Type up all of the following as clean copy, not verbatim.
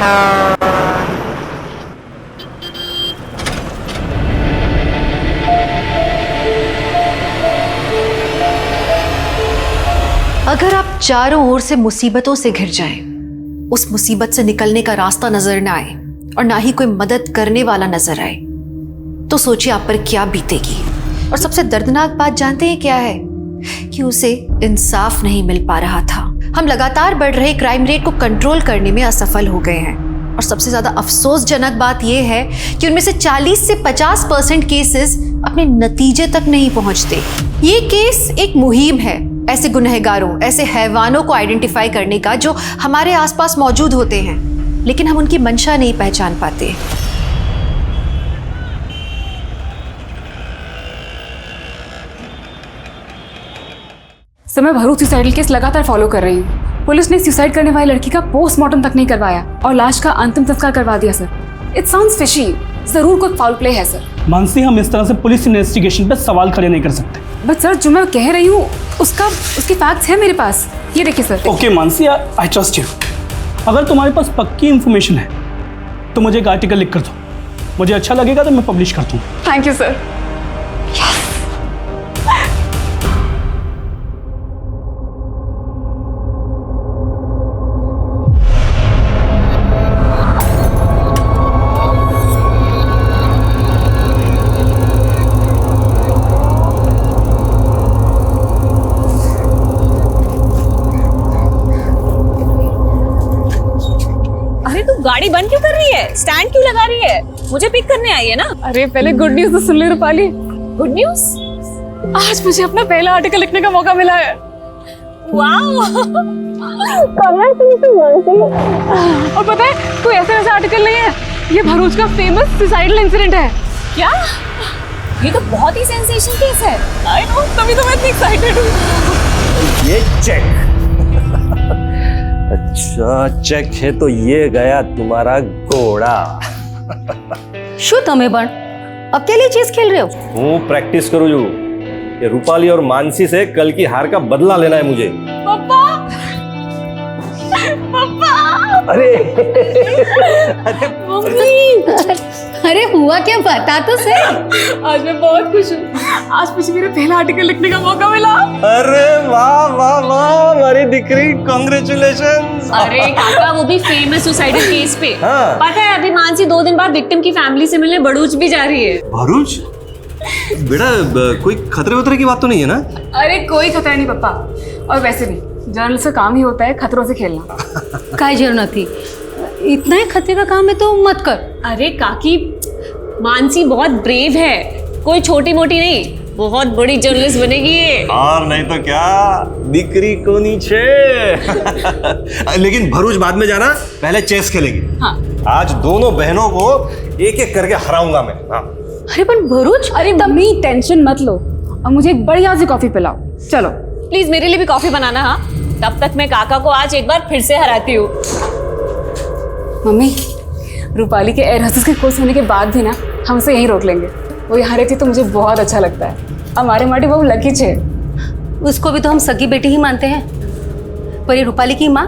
अगर आप चारों ओर से मुसीबतों से घिर जाएं, उस मुसीबत से निकलने का रास्ता नजर ना आए और ना ही कोई मदद करने वाला नजर आए, तो सोचिए आप पर क्या बीतेगी। और सबसे दर्दनाक बात जानते हैं क्या है? कि उसे इंसाफ नहीं मिल पा रहा था। हम लगातार बढ़ रहे क्राइम रेट को कंट्रोल करने में असफल हो गए हैं। और सबसे ज्यादा अफसोसजनक बात यह है कि उनमें से 40 से 50% केसेस अपने नतीजे तक नहीं पहुंचते। ये केस एक मुहिम है ऐसे गुनहगारों, ऐसे हैवानों को आइडेंटिफाई करने का जो हमारे आसपास मौजूद होते हैं, लेकिन हम उनकी मंशा नहीं पहचान पाते। सर, मैं भरूच सुसाइडल केस लगातार फॉलो कर रही हूँ। पुलिस ने सुसाइड करने वाली लड़की का पोस्टमार्टम तक नहीं करवाया और लाश का अंतिम संस्कार करवा दिया सर। It sounds fishy. जरूर कोई फाउल प्ले है सर। मानसी, हम इस तरह से पुलिस इन्वेस्टिगेशन पे सवाल खड़े नहीं कर सकते। बट सर, जो मैं कह रही हूँ उसके फैक्ट्स हैं मेरे पास। ये देखिए sir. Okay Mansi, I trust you. अगर तुम्हारे पास पक्की इंफॉर्मेशन है तो मुझे एक आर्टिकल लिख कर दो। मुझे अच्छा लगेगा तो मैं पब्लिश करता हूँ। Thank you sir. गाड़ी बंद क्यों कर रही है? स्टैंड क्यों लगा रही है? मुझे पिक करने आई है ना। अरे पहले गुड न्यूज तो सुन ले रूपाली। Good news? आज मुझे अपना पहला आर्टिकल लिखने का मौका मिला है। वाओ! और पता है, कोई ऐसा आर्टिकल नहीं है, ये भरूच का फेमस सुसाइडल इंसिडेंट है। क्या? ये तो बहुत ही सेंसेशन केस है। आई नो, तभी तो मैं इतनी एक्साइटेड हूँ। ये चेक। अच्छा, चेक है तो ये गया तुम्हारा घोड़ा। शू तमे पण अकेले चेस खेल रहे हो? हूँ प्रैक्टिस करूँ जो ये रूपाली और मानसी से कल की हार का बदला लेना है मुझे। पापा! पापा! अरे मम्मी! अरे हुआ क्या, बता तो सही। आज मैं बहुत खुश हूँ। आज मुझे मेरा पहला आर्टिकल लिखने का मौका मिला। अरे वाह वाह वाह, हमारी दिकरी, कांग्रेचुलेशंस। अरे काका, वो भी फेमस सुसाइडल केस पे। हाँ। पता है, अभी मानसी 2 दिन बाद विक्टिम की फैमिली से मिलने भरूच भी जा रही है। भरूच? बेटा, कोई खतरे वतरे की बात तो नहीं है ना? अरे कोई खतरा नहीं पापा। और वैसे भी जर्नलिस्ट का काम ही होता है खतरों से खेलना। काय जरूरत थी, इतना ही खतरे का काम है तो मत कर। अरे काकी, मानसी बहुत ब्रेव है, कोई छोटी मोटी नहीं, बहुत बड़ी जर्नलिस्ट बनेगी ये। और नहीं तो क्या, दिकरी को नीचे। लेकिन भरूच बाद में जाना, पहले चेस खेलेगी। हाँ। आज दोनों बहनों को एक एक करके हराऊंगा मैं। हाँ। अरे पर भरूच, अरे मम्मी टेंशन मत लो, अब मुझे एक बढ़िया सी कॉफी पिलाओ। चलो प्लीज मेरे लिए भी कॉफी बनाना। हाँ, तब तक मैं काका को आज एक बार फिर से हराती हूँ। मम्मी, रूपाली के एयर होस्टेस के कोर्स होने के बाद भी ना हम उसे यहीं रोक लेंगे। वो यहाँ रहती तो मुझे बहुत अच्छा लगता है। हमारे माटी बहुत लकी छे। उसको भी तो हम सगी बेटी ही मानते हैं। पर ये रूपाली की माँ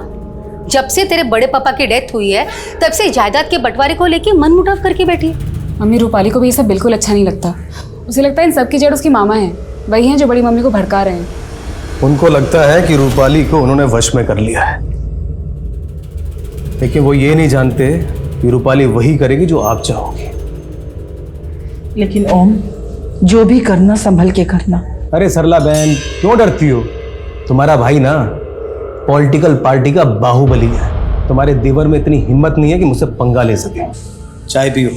जब से तेरे बड़े पापा की डेथ हुई है तब से जायदाद के बंटवारे को लेके मन मुटाव करके बैठी है। मम्मी, रूपाली को भी ये सब बिल्कुल अच्छा नहीं लगता। उसे लगता है इन सब की जड़ उसकी मामा है, वही हैं जो बड़ी मम्मी को भड़का रहे हैं। उनको लगता है कि रूपाली को उन्होंने वश में कर लिया है, लेकिन वो ये नहीं जानते कि रूपाली वही करेगी जो आप चाहोगे। लेकिन ओम, जो भी करना संभल के करना। अरे सरला बहन, क्यों डरती हो? तुम्हारा भाई ना पॉलिटिकल पार्टी का बाहुबली है। तुम्हारे देवर में इतनी हिम्मत नहीं है कि मुझसे पंगा ले सके। चाय पियो।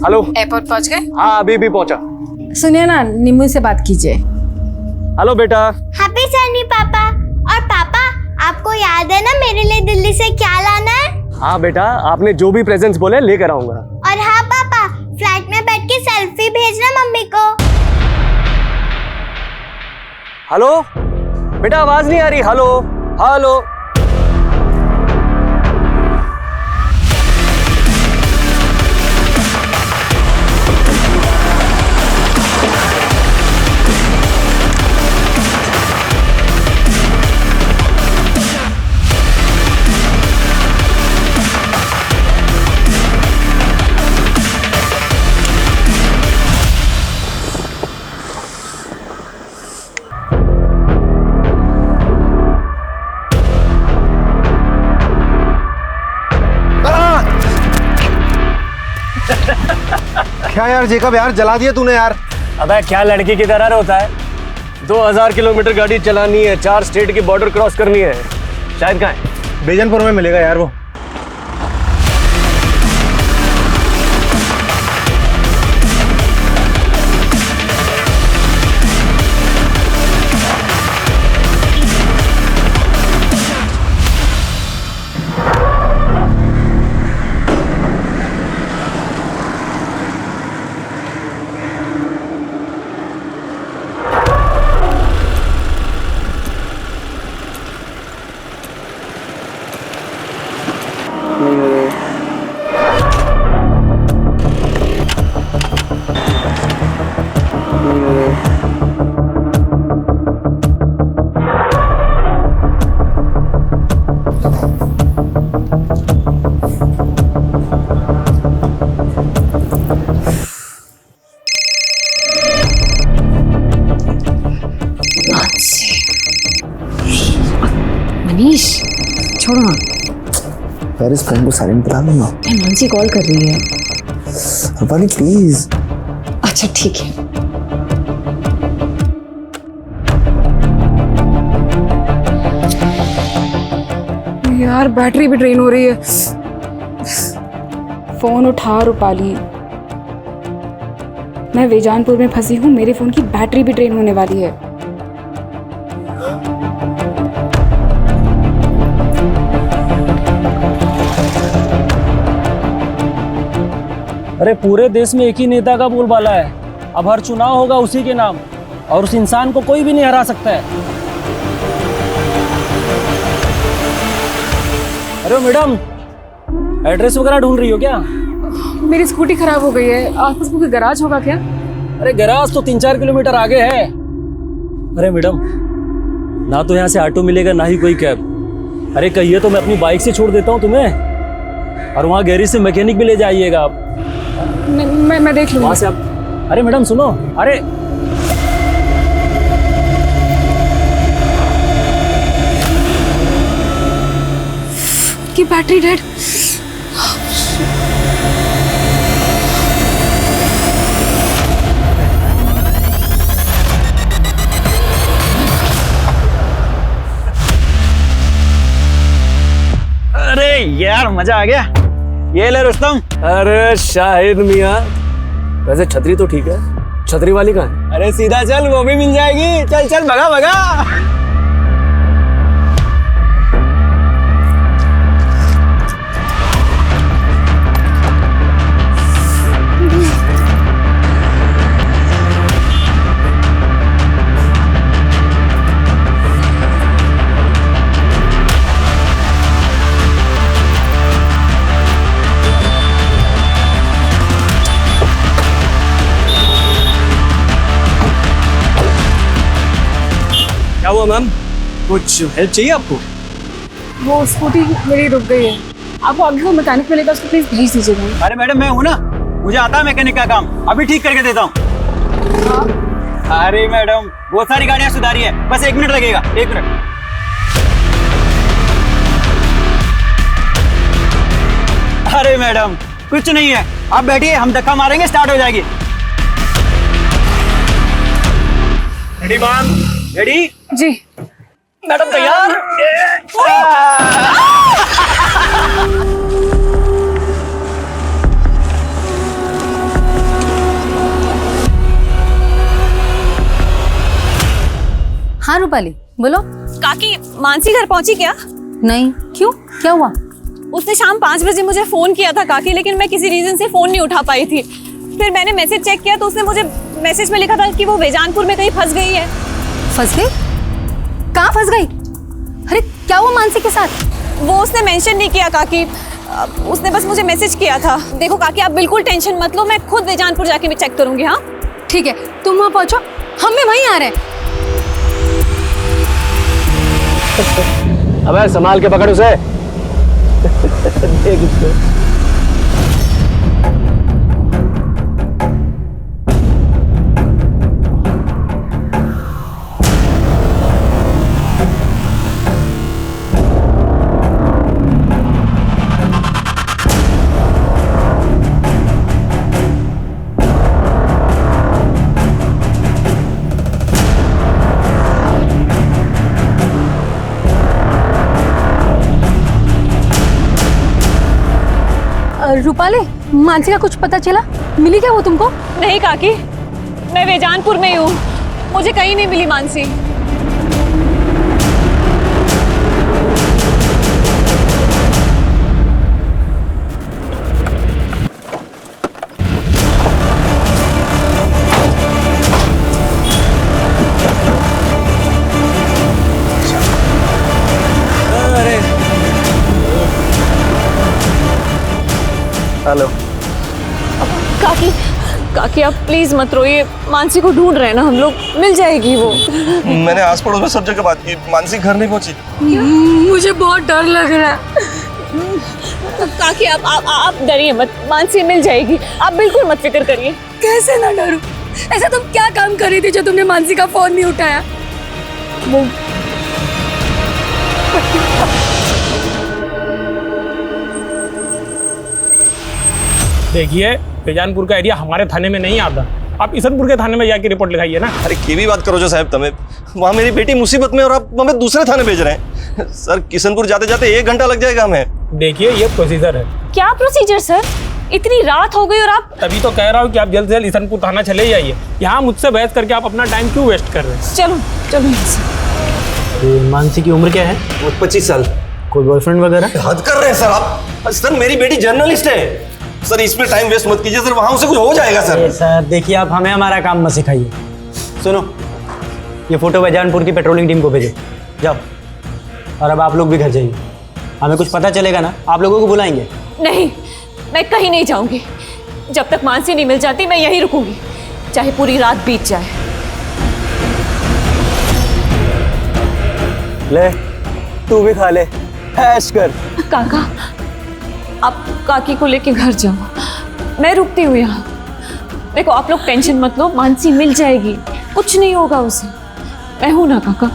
हेलो, एयरपोर्ट पहुंच गए? हाँ अभी भी पहुंचा। सुनिए ना, निम्मू से बात कीजिए। हेलो बेटा। हैप्पी जर्नी पापा। और पापा, आपको याद है ना मेरे लिए दिल्ली से क्या लाना है? हाँ बेटा, आपने जो भी प्रेजेंट्स बोले लेकर आऊंगा। और हाँ पापा, फ्लैट में बैठ के सेल्फी भेजना मम्मी को। हेलो बेटा, आवाज नहीं आ रही। Hello hello. क्या यार जेकब, यार जला दिया तूने यार। अबे क्या लड़की की तरह होता है? 2000 किलोमीटर गाड़ी चलानी है, 4 स्टेट की बॉर्डर क्रॉस करनी है। शायद कहाँ है? बेजनपुर में मिलेगा यार वो। मनीष छोड़ो ना यार, इस फोन को साइलेंट करा दो ना। मानसी कॉल कर रही है। रूपाली प्लीज। अच्छा ठीक है। यार बैटरी भी ड्रेन हो रही है। फोन उठा रूपाली, मैं वेजानपुर में फंसी हूँ, मेरे फोन की बैटरी भी ड्रेन होने वाली है। अरे पूरे देश में एक ही नेता का बोलबाला है। अब हर चुनाव होगा उसी के नाम, और उस इंसान को कोई भी नहीं हरा सकता है। अरे मैडम, एड्रेस वगैरह ढूंढ रही हो क्या? मेरी स्कूटी खराब हो गई है, आसपास कोई गैराज होगा क्या? अरे गैराज तो 3-4 किलोमीटर आगे है। अरे मैडम, ना तो यहाँ से ऑटो मिलेगा ना ही कोई कैब। अरे कहिए तो मैं अपनी बाइक से छोड़ देता हूँ तुम्हें, और वहाँ गैरेज से मैकेनिक भी ले जाइएगा आप। मैं देख लूँगा। वहाँ से आप। अरे मैडम सुनो, अरे की बैटरी डेड। अरे यार मजा आ गया। ये ले रुस्तम। अरे शाहिद मियाँ, वैसे छतरी तो ठीक है, छतरी वाली कहाँ है? अरे सीधा चल, वो भी मिल जाएगी। चल चल, भगा भगा। क्या हुआ मैम, कुछ हेल्प चाहिए आपको? वो स्कूटी मेरी रुक गई है, आपको आगे को मैकेनिक मिलेगा, उसको प्लीज भेज दीजिएगा। अरे मैडम, मैं हूँ ना, मुझे आता है मैकेनिक का काम, अभी ठीक करके देता हूँ। अरे मैडम, बहुत सारी गाड़ियाँ सुधारी है, बस 1 मिनट लगेगा, 1 मिनट। अरे मैडम कुछ नहीं है, आप बैठिए, हम धक्का मारेंगे, स्टार्ट हो जाएगी। Ready ma'am? रेडी? जी मैडम तैयार? रूपाली बोलो। काकी, मानसी घर पहुंची क्या? नहीं, क्यों, क्या हुआ? उसने शाम 5 बजे मुझे फ़ोन किया था काकी, लेकिन मैं किसी रीज़न से फ़ोन नहीं उठा पाई थी। फिर मैंने मैसेज चेक किया तो उसने मुझे मैसेज में लिखा था कि वो बेजानपुर में कहीं फंस गई है। फंस गई? कहाँ फंस गई? अरे क्या हुआ मानसी के साथ? वो उसने मेंशन नहीं किया काकी, उसने बस मुझे मैसेज किया था। देखो काकी, आप बिल्कुल टेंशन मत लो, मैं खुद बेजानपुर जाके भी चेक करूँगी। हाँ ठीक है, तुम वहाँ पहुँचो, हम भी वहीं आ रहे हैं। अबे संभाल के पकड़ उसे। देख इसको। रूपाली, मानसी का कुछ पता चला? मिली क्या वो तुमको? नहीं काकी, मैं बेजानपुर में ही हूँ, मुझे कहीं नहीं मिली मानसी। हेलो काकी, काकी आप प्लीज मत रोइए, मानसी को ढूंढ रहे हैं ना हम लोग, मिल जाएगी वो। मैंने आस पड़ोस में सब जगह बात की, मानसी घर नहीं पहुंची। मुझे बहुत डर लग रहा है। काकी आप डरिए मत, मानसी मिल जाएगी, आप बिल्कुल मत फिक्र करिए। कैसे ना डरूं? ऐसा तुम क्या काम कर रही थी जो तुमने मानसी का फोन नहीं उठाया? देखिए, बेजानपुर का एरिया हमारे थाने में नहीं आता, आप ईसनपुर के थाने में जाके रिपोर्ट लिखाइए ना। अरे की भी बात करो जो साहब, तुम्हें वहाँ मेरी बेटी मुसीबत में और आप हमें दूसरे थाने भेज रहे हैं। सर किशनपुर जाते जाते 1 घंटा लग जाएगा हमें। देखिए ये प्रोसीजर है। क्या प्रोसीजर सर? इतनी रात हो गई और आप? तभी तो कह रहा हूँ कि आप जल्द से जल्द ईसनपुर थाना चले जाइए। यहाँ मुझसे बहस करके आप अपना टाइम क्यों वेस्ट कर रहे हैं? चलो चलो यहाँ से। मानसी की उम्र क्या है? 25 साल। कोई बॉयफ्रेंड वगैरह? हद कर रहे हैं सर आप। सर मेरी बेटी जर्नलिस्ट है सर, इसमें टाइम वेस्ट मत कीजिए सर, वहाँ उसे कुछ हो जाएगा सर। सर देखिए, आप हमें हमारा काम मत सिखाइए। सुनो, ये फोटो बेजानपुर की पेट्रोलिंग टीम को भेजो, जाओ। और अब आप लोग भी घर जाइए, हमें कुछ पता चलेगा ना आप लोगों को बुलाएंगे। नहीं, मैं कहीं नहीं जाऊंगी, जब तक मानसी नहीं मिल जाती मैं यहीं रुकूंगी, चाहे पूरी रात बीत जाए। ले तू भी खा ले, ऐश कर। काका आप काकी को लेके घर जाओ, मैं रुकती हूँ यहाँ। देखो आप लोग टेंशन मत लो, मानसी मिल जाएगी, कुछ नहीं होगा उसे, मैं हूं ना काका,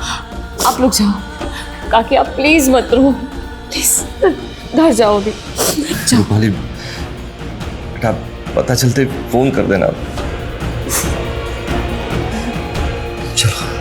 आप लोग जाओ। काकी आप प्लीज मत रो, प्लीज घर जाओ अभी, जाओ। रूपाली बेटा, पता चलते फोन कर देना। चलो।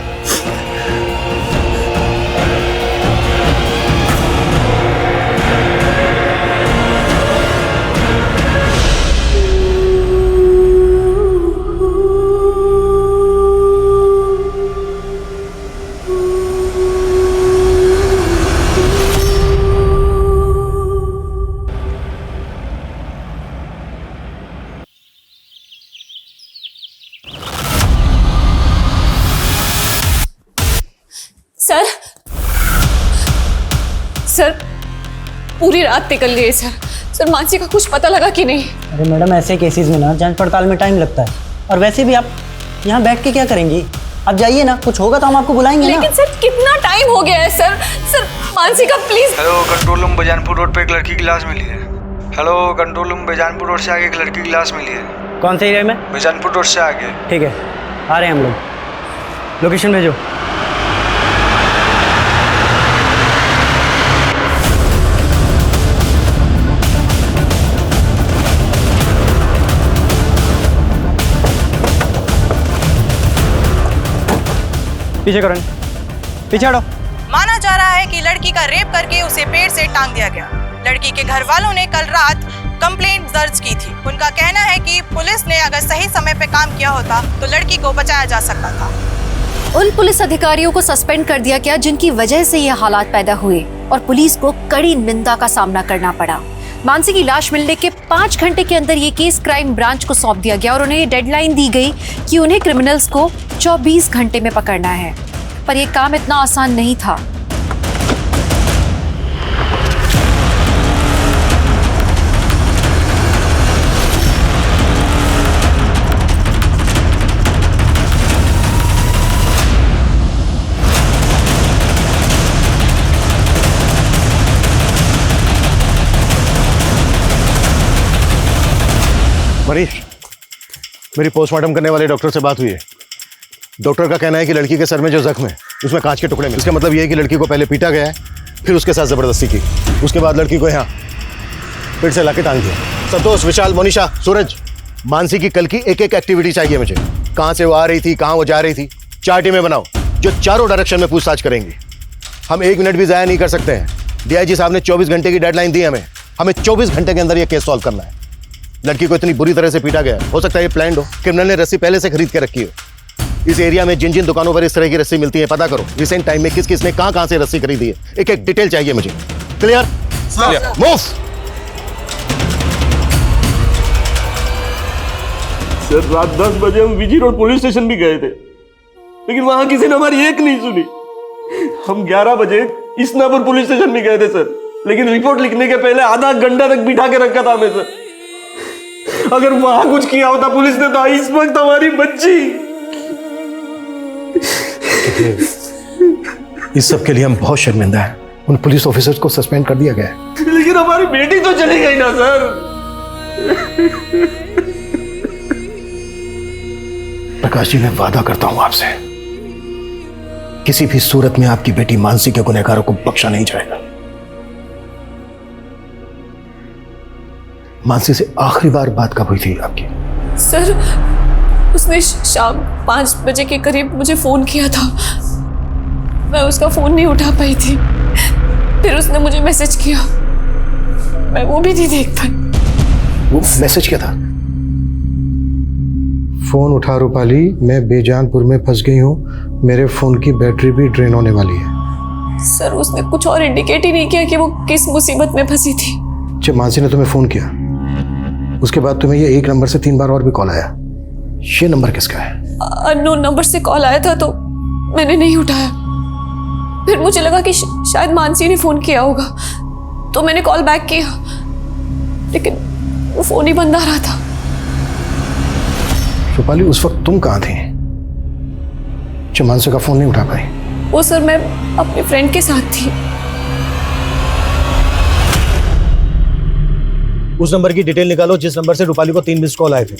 सर सर पूरी रात निकल गई सर। सर मानसी का कुछ पता लगा कि नहीं? अरे मैडम, ऐसे केसेस में ना जांच पड़ताल में टाइम लगता है, और वैसे भी आप यहाँ बैठ के क्या करेंगी? आप जाइए ना, कुछ होगा तो हम आपको बुलाएंगे ना। लेकिन सर कितना टाइम हो गया है सर। सर मानसी का please. Hello, control room Bejanpur road पे एक लड़की की लाश मिली है। Hello, control room Bejanpur road से आगे एक लड़की की लाश मिली है। कौन से एरिया में? बेजानपुर रोड से आगे। ठीक है, आ रहे हैं हम लोग, लोकेशन भेजो। पीछे करो, पीछे हटो। माना जा रहा है कि लड़की का रेप करके उसे पेड़ से टांग दिया गया। लड़की के घर वालों ने कल रात कंप्लेंट दर्ज की थी। उनका कहना है कि पुलिस ने अगर सही समय पे काम किया होता तो लड़की को बचाया जा सकता था। उन पुलिस अधिकारियों को सस्पेंड कर दिया गया जिनकी वजह से ये हालात पैदा हुए। और पुलिस को कड़ी निंदा का सामना करना पड़ा। मानसी की लाश मिलने के 5 घंटे के अंदर ये केस क्राइम ब्रांच को सौंप दिया गया और उन्हें ये डेडलाइन दी गई कि उन्हें क्रिमिनल्स को 24 घंटे में पकड़ना है। पर यह काम इतना आसान नहीं था। मनीष, मेरी पोस्टमार्टम करने वाले डॉक्टर से बात हुई है। डॉक्टर का कहना है कि लड़की के सर में जो जख्म है उसमें कांच के टुकड़े मिले। इसका मतलब यह है कि लड़की को पहले पीटा गया है, फिर उसके साथ जबरदस्ती की, उसके बाद लड़की को यहाँ फिर से लाके टांग दिया। संतोष, विशाल, मोनिशा, सूरज, मानसी की कल की एक एक एक्टिविटी चाहिए मुझे। कहाँ से वो आ रही थी, कहाँ वो जा रही थी। 4 टीमें बनाओ जो चारों डायरेक्शन में पूछताछ करेंगी। हम 1 मिनट भी ज़ाया नहीं कर सकते हैं। डीआईजी साहब ने 24 घंटे की डेडलाइन दी हमें 24 घंटे के अंदर ये केस सॉल्व करना है। लड़की को इतनी बुरी तरह से पीटा गया, हो सकता है ये प्लान्ड हो, क्रिमिनल ने रस्सी पहले से खरीद के रखी हो। इस एरिया में जिन जिन दुकानों पर इस तरह की रस्सी मिलती है पता करो। रिसेंट टाइम में किस किस ने कहां से रस्सी खरीदी है, एक एक डिटेल चाहिए मुझे। क्लियर? मूव। सर, रात 10 बजे हम विजी रोड पुलिस स्टेशन भी गए थे, लेकिन वहां किसी ने हमारी एक नहीं सुनी। हम 11 बजे इस्नापुर पुलिस स्टेशन भी गए थे सर, लेकिन रिपोर्ट लिखने के पहले आधा घंटा तक बिठा के रखा था हमें सर। अगर वहां कुछ किया होता पुलिस ने तो इस वक्त हमारी बच्ची। इस सब के लिए हम बहुत शर्मिंदा हैं। उन पुलिस ऑफिसर्स को सस्पेंड कर दिया गया है। लेकिन हमारी बेटी तो चली गई ना सर। प्रकाश जी, मैं वादा करता हूं आपसे, किसी भी सूरत में आपकी बेटी मानसी के गुनहगारों को बख्शा नहीं जाएगा। मानसी से आखिरी बार बात कब हुई थी आपकी? सर, उसने शाम 5 बजे के करीब मुझे फ़ोन किया था। मैं उसका फ़ोन नहीं उठा पाई थी। फिर उसने मुझे मैसेज किया, मैं वो भी नहीं देख पाई। वो मैसेज क्या था? फोन उठा रूपाली, मैं बेजानपुर में फंस गई हूँ, मेरे फोन की बैटरी भी ड्रेन होने वाली है। सर, उसने कुछ और इंडिकेट ही नहीं किया कि वो किस मुसीबत में फंसी थी। जब मानसी ने तुम्हें फोन किया उसके बाद तुम्हें ये 1 नंबर से 3 बार और भी कॉल आया, ये नंबर किसका है? अननोन नंबर से कॉल आया था तो मैंने नहीं उठाया। फिर मुझे लगा कि शायद मानसी ने फोन किया होगा, तो मैंने कॉल बैक किया, लेकिन वो फोन ही बंद आ रहा था। रूपाली, उस वक्त तुम कहाँ थी जब मानसी का फोन नहीं उठा पाई? वो सर, मैं अपने फ्रेंड के साथ थी। उस नंबर की डिटेल निकालो जिस नंबर से रूपाली को 3 मिस्ड कॉल आए थे।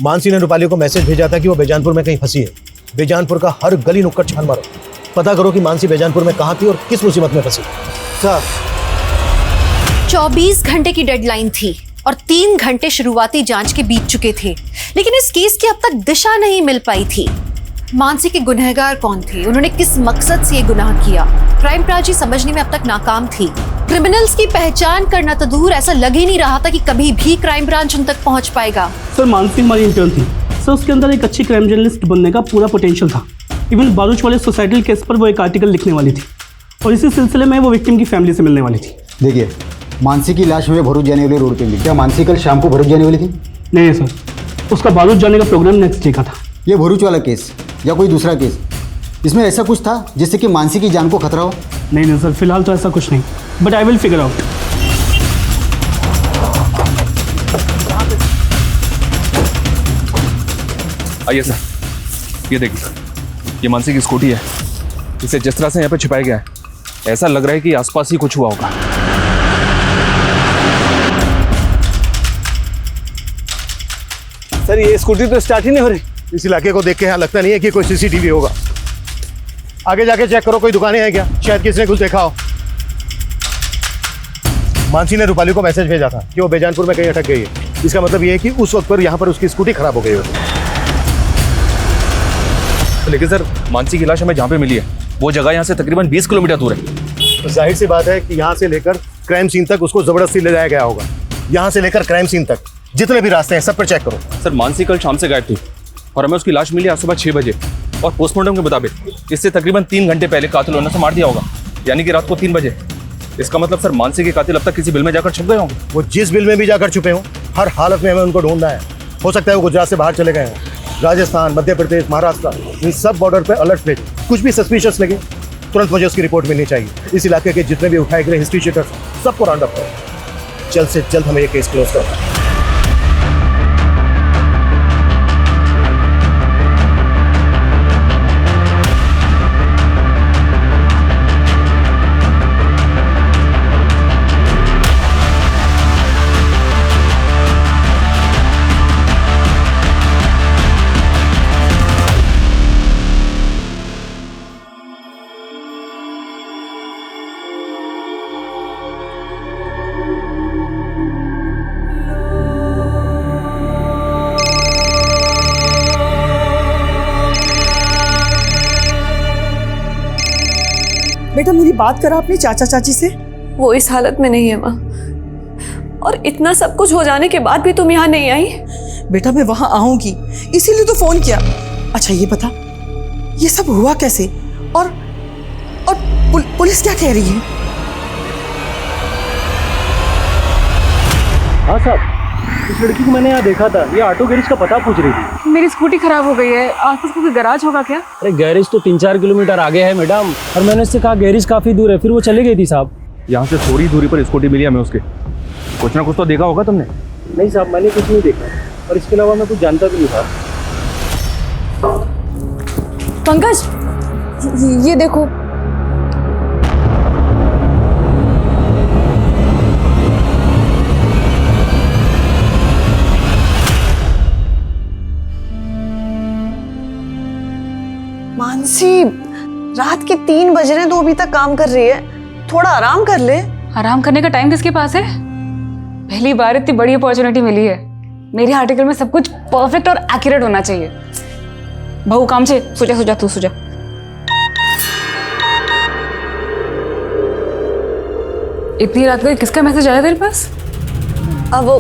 मानसी ने रूपाली को मैसेज भेजा था कि वो बेजानपुर में कहीं फंसी है। बेजानपुर का हर गली नुक्कड़ छान मारो, पता करो कि मानसी बेजानपुर में कहाँ थी और किस मुसीबत में फंसी। सर, 24 घंटे की डेडलाइन थी और 3 घंटे शुरुआती जांच के बीत चुके थे, लेकिन इस केस की अब तक दिशा नहीं मिल पाई थी। मानसी के गुनहगार कौन थे, उन्होंने किस मकसद से ये गुनाह किया, क्राइम ब्रांच समझने में अब तक नाकाम थी। क्रिमिनल्स की पहचान करना तो दूर, ऐसा लग ही नहीं रहा था कि कभी भी क्राइम ब्रांच उन तक पहुंच पाएगा। सर, मानसी हमारी इंटर्न थी सर, उसके अंदर एक अच्छी क्राइम जर्नलिस्ट बनने का पूरा पोटेंशियल था। इवन बारूच वाले सोसाइटल केस पर वो एक आर्टिकल लिखने वाली थी और इसी सिलसिले में वो विक्टिम की फैमिली से मिलने वाली थी। देखिए, मानसी की लाश हमें भरूच जाने वाली रोड पे मिली। क्या मानसी कल शाम को भरूच जाने वाली थी? नहीं सर, उसका बारूच जाने का प्रोग्राम नेक्स्ट डे का था। ये भरूच वाला केस या कोई दूसरा केस, इसमें ऐसा कुछ था जिससे कि मानसी की जान को खतरा हो? नहीं सर, फिलहाल तो ऐसा कुछ नहीं, but I will figure out. आइए सर, ये देखिए सर, ये मानसी की स्कूटी है। इसे जिस तरह से यहाँ पे छिपाया गया है, ऐसा लग रहा है कि आसपास ही कुछ हुआ होगा। सर, ये स्कूटी तो स्टार्ट ही नहीं हो रही। इस इलाके को देख के यहाँ लगता नहीं है कि कोई सीसीटीवी होगा। आगे जाके चेक करो, कोई दुकानें हैं क्या, शायद किसी ने कुछ देखा हो। मानसी ने रूपाली को मैसेज भेजा था कि वो बेजानपुर में कहीं अटक गई है। इसका मतलब ये है कि उस वक्त पर यहाँ पर उसकी स्कूटी खराब हो गई होगी। लेकिन सर, मानसी की लाश हमें जहाँ पे मिली है वो जगह यहाँ से तकरीबन 20 किलोमीटर दूर है। तो जाहिर सी बात है कि यहाँ से लेकर क्राइम सीन तक उसको जबरदस्ती ले जाया गया होगा। यहाँ से लेकर क्राइम सीन तक जितने भी रास्ते हैं सब पर चेक करो। सर, मानसी कल शाम से गायब थी और हमें उसकी लाश मिली आज सुबह 6 बजे और पोस्टमार्टम के मुताबिक इससे तकरीबन 3 घंटे पहले कातिल ने उसे मार दिया होगा, यानी कि रात को 3 बजे। इसका मतलब सर मानसी के कातिल अब तक किसी बिल में जाकर छुप गए होंगे। वो जिस बिल में भी जाकर छुपे हों, हर हालत में हमें उनको ढूंढना है। हो सकता है वो गुजरात से बाहर चले गए हों, राजस्थान, मध्य प्रदेश, महाराष्ट्र, इन सब बॉर्डर पे अलर्ट भेजें। कुछ भी सस्पिशियस लगे तुरंत मुझे उसकी रिपोर्ट मिलनी चाहिए। इस इलाके के जितने भी उठाए गए हिस्ट्री शीटर्स सबको राउंड अप करो। जल्द से जल्द हमें ये केस क्लोज करना है। बेटा मेरी बात करा अपने चाचा चाची से। वो इस हालत में नहीं है माँ, और इतना सब कुछ हो जाने के बाद भी तुम यहाँ नहीं आई। बेटा मैं वहां आऊंगी इसीलिए तो फोन किया। अच्छा ये बता ये सब हुआ कैसे, और पुलिस क्या कह रही है? हाँ साहब, इस लड़की को मैंने यहाँ देखा था, ये ऑटो गैरेज का पता पूछ रही थी। मेरी स्कूटी खराब हो गई है, आसपास कोई गैराज होगा क्या? अरे गैरेज तो 3-4 किलोमीटर आगे है मैडम, और मैंने उससे कहा गैरेज काफी दूर है, फिर वो चली गई थी साहब। यहाँ से थोड़ी दूरी पर स्कूटी मिली हमें उसके। कुछ ना कुछ तो देखा होगा तुमने। नहीं साहब मैंने कुछ नहीं देखा, और इसके अलावा मैं कुछ जानता भी नहीं था। पंकज ये देखो, मानसी रात के 3 बज रहे हैं तो अभी तक काम कर रही है, थोड़ा आराम कर ले। आराम करने का टाइम किसके पास है? पहली बार इतनी बड़ी अपॉर्चुनिटी मिली है। मेरे आर्टिकल में सब कुछ परफेक्ट और एक्यूरेट होना चाहिए। बहू काम से सुजा तू सुजा। इतनी रात को किसका मैसेज आया तेरे पास? अब वो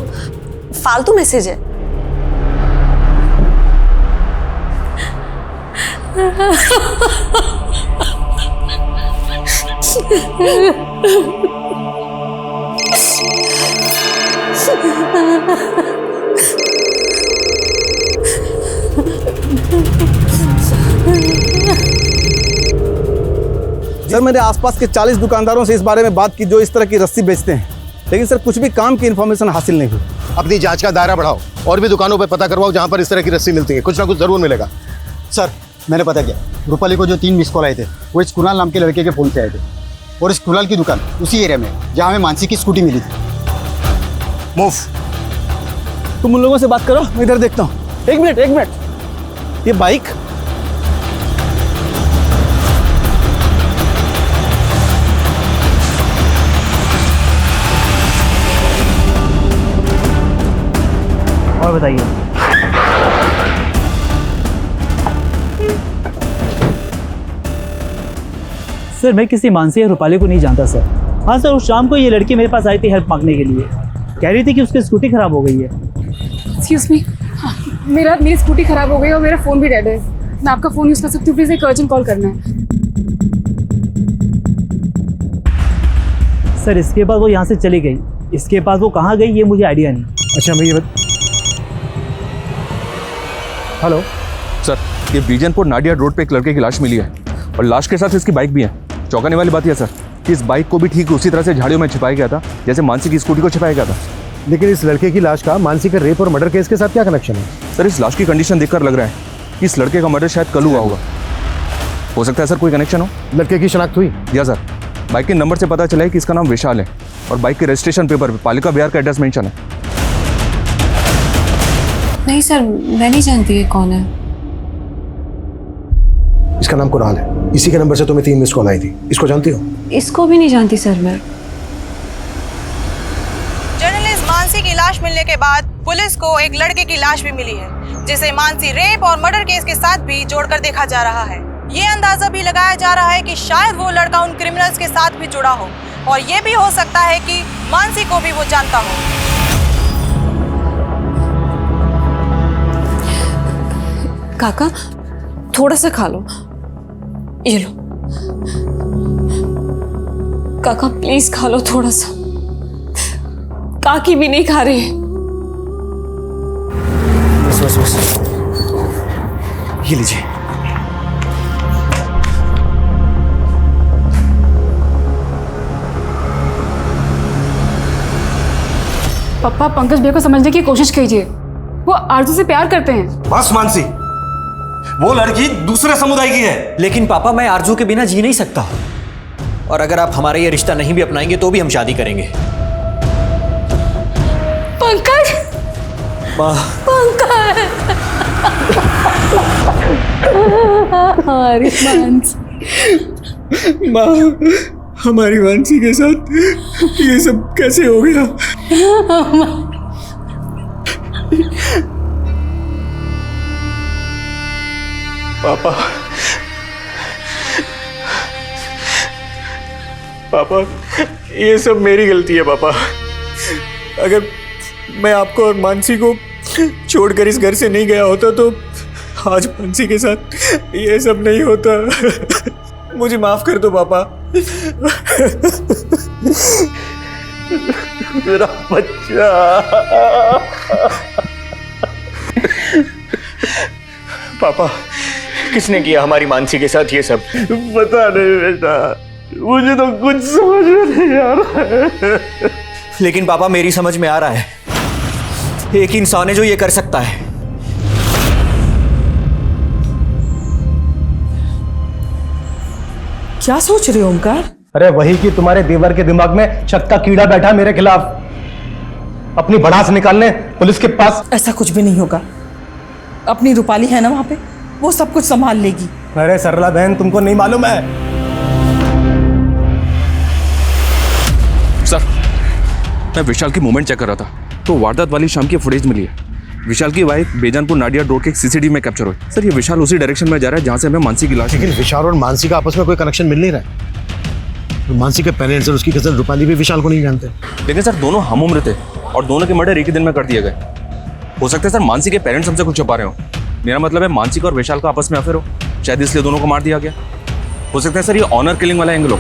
फालतू मैसेज है। सर मैंने आसपास के 40 दुकानदारों से इस बारे में बात की जो इस तरह की रस्सी बेचते हैं, लेकिन सर कुछ भी काम की इन्फॉर्मेशन हासिल नहीं हुई। अपनी जांच का दायरा बढ़ाओ और भी दुकानों पे पता करवाओ जहां पर इस तरह की रस्सी मिलती है। कुछ ना कुछ जरूर मिलेगा। सर मैंने पता किया, रूपाली को जो 3 मिस कॉल आए थे वो इस कुणाल नाम के लड़के के फ़ोन से आए थे, और इस कुणाल की दुकान उसी एरिया में जहाँ हमें मानसी की स्कूटी मिली थी। मूव। तुम उन लोगों से बात करो, मैं इधर देखता हूँ। एक मिनट, ये बाइक और बताइए। सर मैं किसी मानसी या रूपाली को नहीं जानता सर। हाँ सर, उस शाम को ये लड़की मेरे पास आई थी हेल्प मांगने के लिए, कह रही थी कि उसकी स्कूटी खराब हो गई है। एक्सक्यूज मी, मेरी स्कूटी खराब हो गई और मेरा फ़ोन भी डेड है। मैं आपका फ़ोन यूज़ कर सकती हूँ? प्लीज़ एक अर्जेंट कॉल करना है। सर इसके बाद वो यहाँ से चली गई, इसके बाद वो कहाँ गई ये मुझे आइडिया नहीं। अच्छा भैया हेलो सर, ये बीजनपुर नाडिया रोड पे एक लड़के की लाश मिली है, और लाश के साथ इसकी बाइक भी है। चौंकाने वाली बात यह सर कि इस बाइक को भी ठीक उसी तरह से झाड़ियों में छिपाया गया था जैसे मानसी की स्कूटी को छिपाया गया था। लेकिन इस लड़के की लाश का मानसी के रेप और मर्डर केस के साथ क्या कनेक्शन है? सर इस लाश की कंडीशन देखकर लग रहा है कि इस लड़के का मर्डर शायद कल हुआ होगा। हो सकता है सर कोई कनेक्शन हो। लड़के की शनाख्त हुई? या सर, बाइक के नंबर से पता चला है कि इसका नाम विशाल है, और बाइक के रजिस्ट्रेशन पेपर पे पालिका बिहार का एड्रेस मेंशन है। नहीं सर, मैं नहीं जानती ये कौन है। इसका नाम कुणाल है, इसी के नंबर से तुम्हें 3 मिस कॉल आई थी। इसको जानती हो? इसको भी नहीं जानती सर मैं। जर्नलिस्ट मानसी की लाश मिलने के बाद पुलिस को एक लड़के की लाश भी मिली है, जिसे मानसी रेप और मर्डर केस के साथ भी जोड़कर देखा जा रहा है। ये अंदाजा भी लगाया जा रहा है कि शायद वो लड़का उन क्रिमिनल्स के साथ भी जुड़ा हो, और ये भी हो सकता है कि मानसी को भी वो जानता हो। काका थोड़ा सा खा लो, ये लो। काका प्लीज खा लो थोड़ा सा, काकी भी नहीं खा रहे। बस बस बस, ये लीजिए। पापा पंकज भैया को समझने की कोशिश कीजिए, वो आरजू से प्यार करते हैं। बस मानसी, वो लड़की दूसरे समुदाय की है। लेकिन पापा मैं आरजू के बिना जी नहीं सकता, और अगर आप हमारा ये रिश्ता नहीं भी अपनाएंगे तो भी हम शादी करेंगे। पंकज, पंकज, हमारी मानसी, माँ, हमारी मानसी के साथ ये सब कैसे हो गया? पापा, पापा, ये सब मेरी गलती है पापा। अगर मैं आपको और मानसी को छोड़कर इस घर से नहीं गया होता तो आज मानसी के साथ ये सब नहीं होता। मुझे माफ कर दो पापा। मेरा बच्चा। पापा, किसने किया हमारी मानसी के साथ ये सब? पता नहीं बेटा, मुझे तो कुछ समझ में नहीं आ रहा है। लेकिन पापा मेरी समझ में आ रहा है, एक इंसान है जो ये कर सकता है। क्या सोच रहे हो ओमकार? अरे वही कि तुम्हारे देवर के दिमाग में शक का कीड़ा बैठा मेरे खिलाफ, अपनी भड़ास निकालने पुलिस के पास। ऐसा कुछ भी नहीं होगा, अपनी रूपाली है ना वहां पे, वो सब कुछ संभाल लेगी। अरे सरला बहन, तुमको नहीं मालूम है। सर, मैं विशाल की मूवमेंट चेक कर रहा था तो वारदात वाली शाम की फुटेज मिली है। विशाल की वाइफ बेजानपुर नाडिया रोड के सीसीटीवी में कैप्चर हुई। सर, ये विशाल उसी डायरेक्शन में जा रहा है जहां से हमें मानसी की लाश। लेकिन विशाल और मानसी का आपस में कोई कनेक्शन मिल नहीं रहा है। तो मानसी के पेरेंट्स और उसकी कजन रूपाली भी विशाल को नहीं जानते। लेकिन सर दोनों हम उम्र थे और दोनों के मर्डर एक ही दिन में कर दिए गए। हो सकता है सर मानसी के पेरेंट्स हमसे कुछ छुपा रहे हो। मेरा मतलब है मानसी का और विशाल का आपस में अफेयर हो, शायद इसलिए दोनों को मार दिया गया। हो सकता है सर ये ऑनर किलिंग वाला एंगल हो।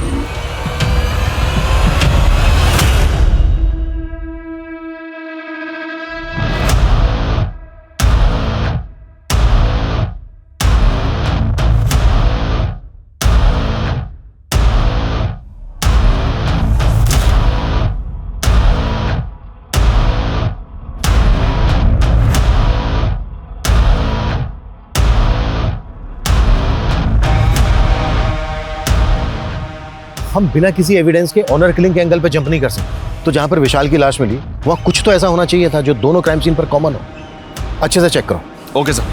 हम बिना किसी एविडेंस के ऑनर किलिंग के एंगल पे जंप नहीं कर सकते। तो जहां पर विशाल की लाश मिली वहां कुछ तो ऐसा होना चाहिए था जो दोनों क्राइम सीन पर कॉमन हो। अच्छे से चेक करो। Okay sir.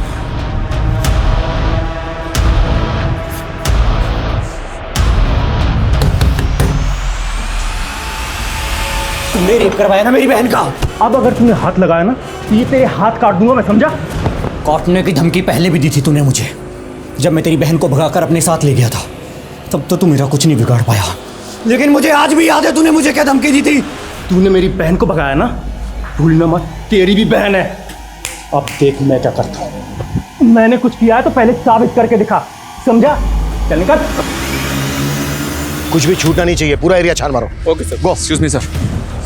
तुमने रेप करवाया ना मेरी बहन का। अब अगर तुमने हाथ लगाया ना तो ये तेरे हाथ काट दूंगा मैं, समझा? काटने की धमकी पहले भी दी थी तूने मुझे, जब मैं तेरी बहन को भगाकर अपने साथ ले गया था। तब तो तू मेरा कुछ नहीं बिगाड़ पाया, लेकिन मुझे आज भी याद है तूने मुझे क्या धमकी दी थी। तूने मेरी बहन को भगाया ना, भूलना मत, तेरी भी बहन है। अब देख मैं क्या करता हूँ। मैंने कुछ किया है तो पहले साबित करके दिखा, समझा? चल निकल। कुछ भी छूटना नहीं चाहिए, पूरा एरिया छान मारो। Okay sir. Go. Excuse me sir.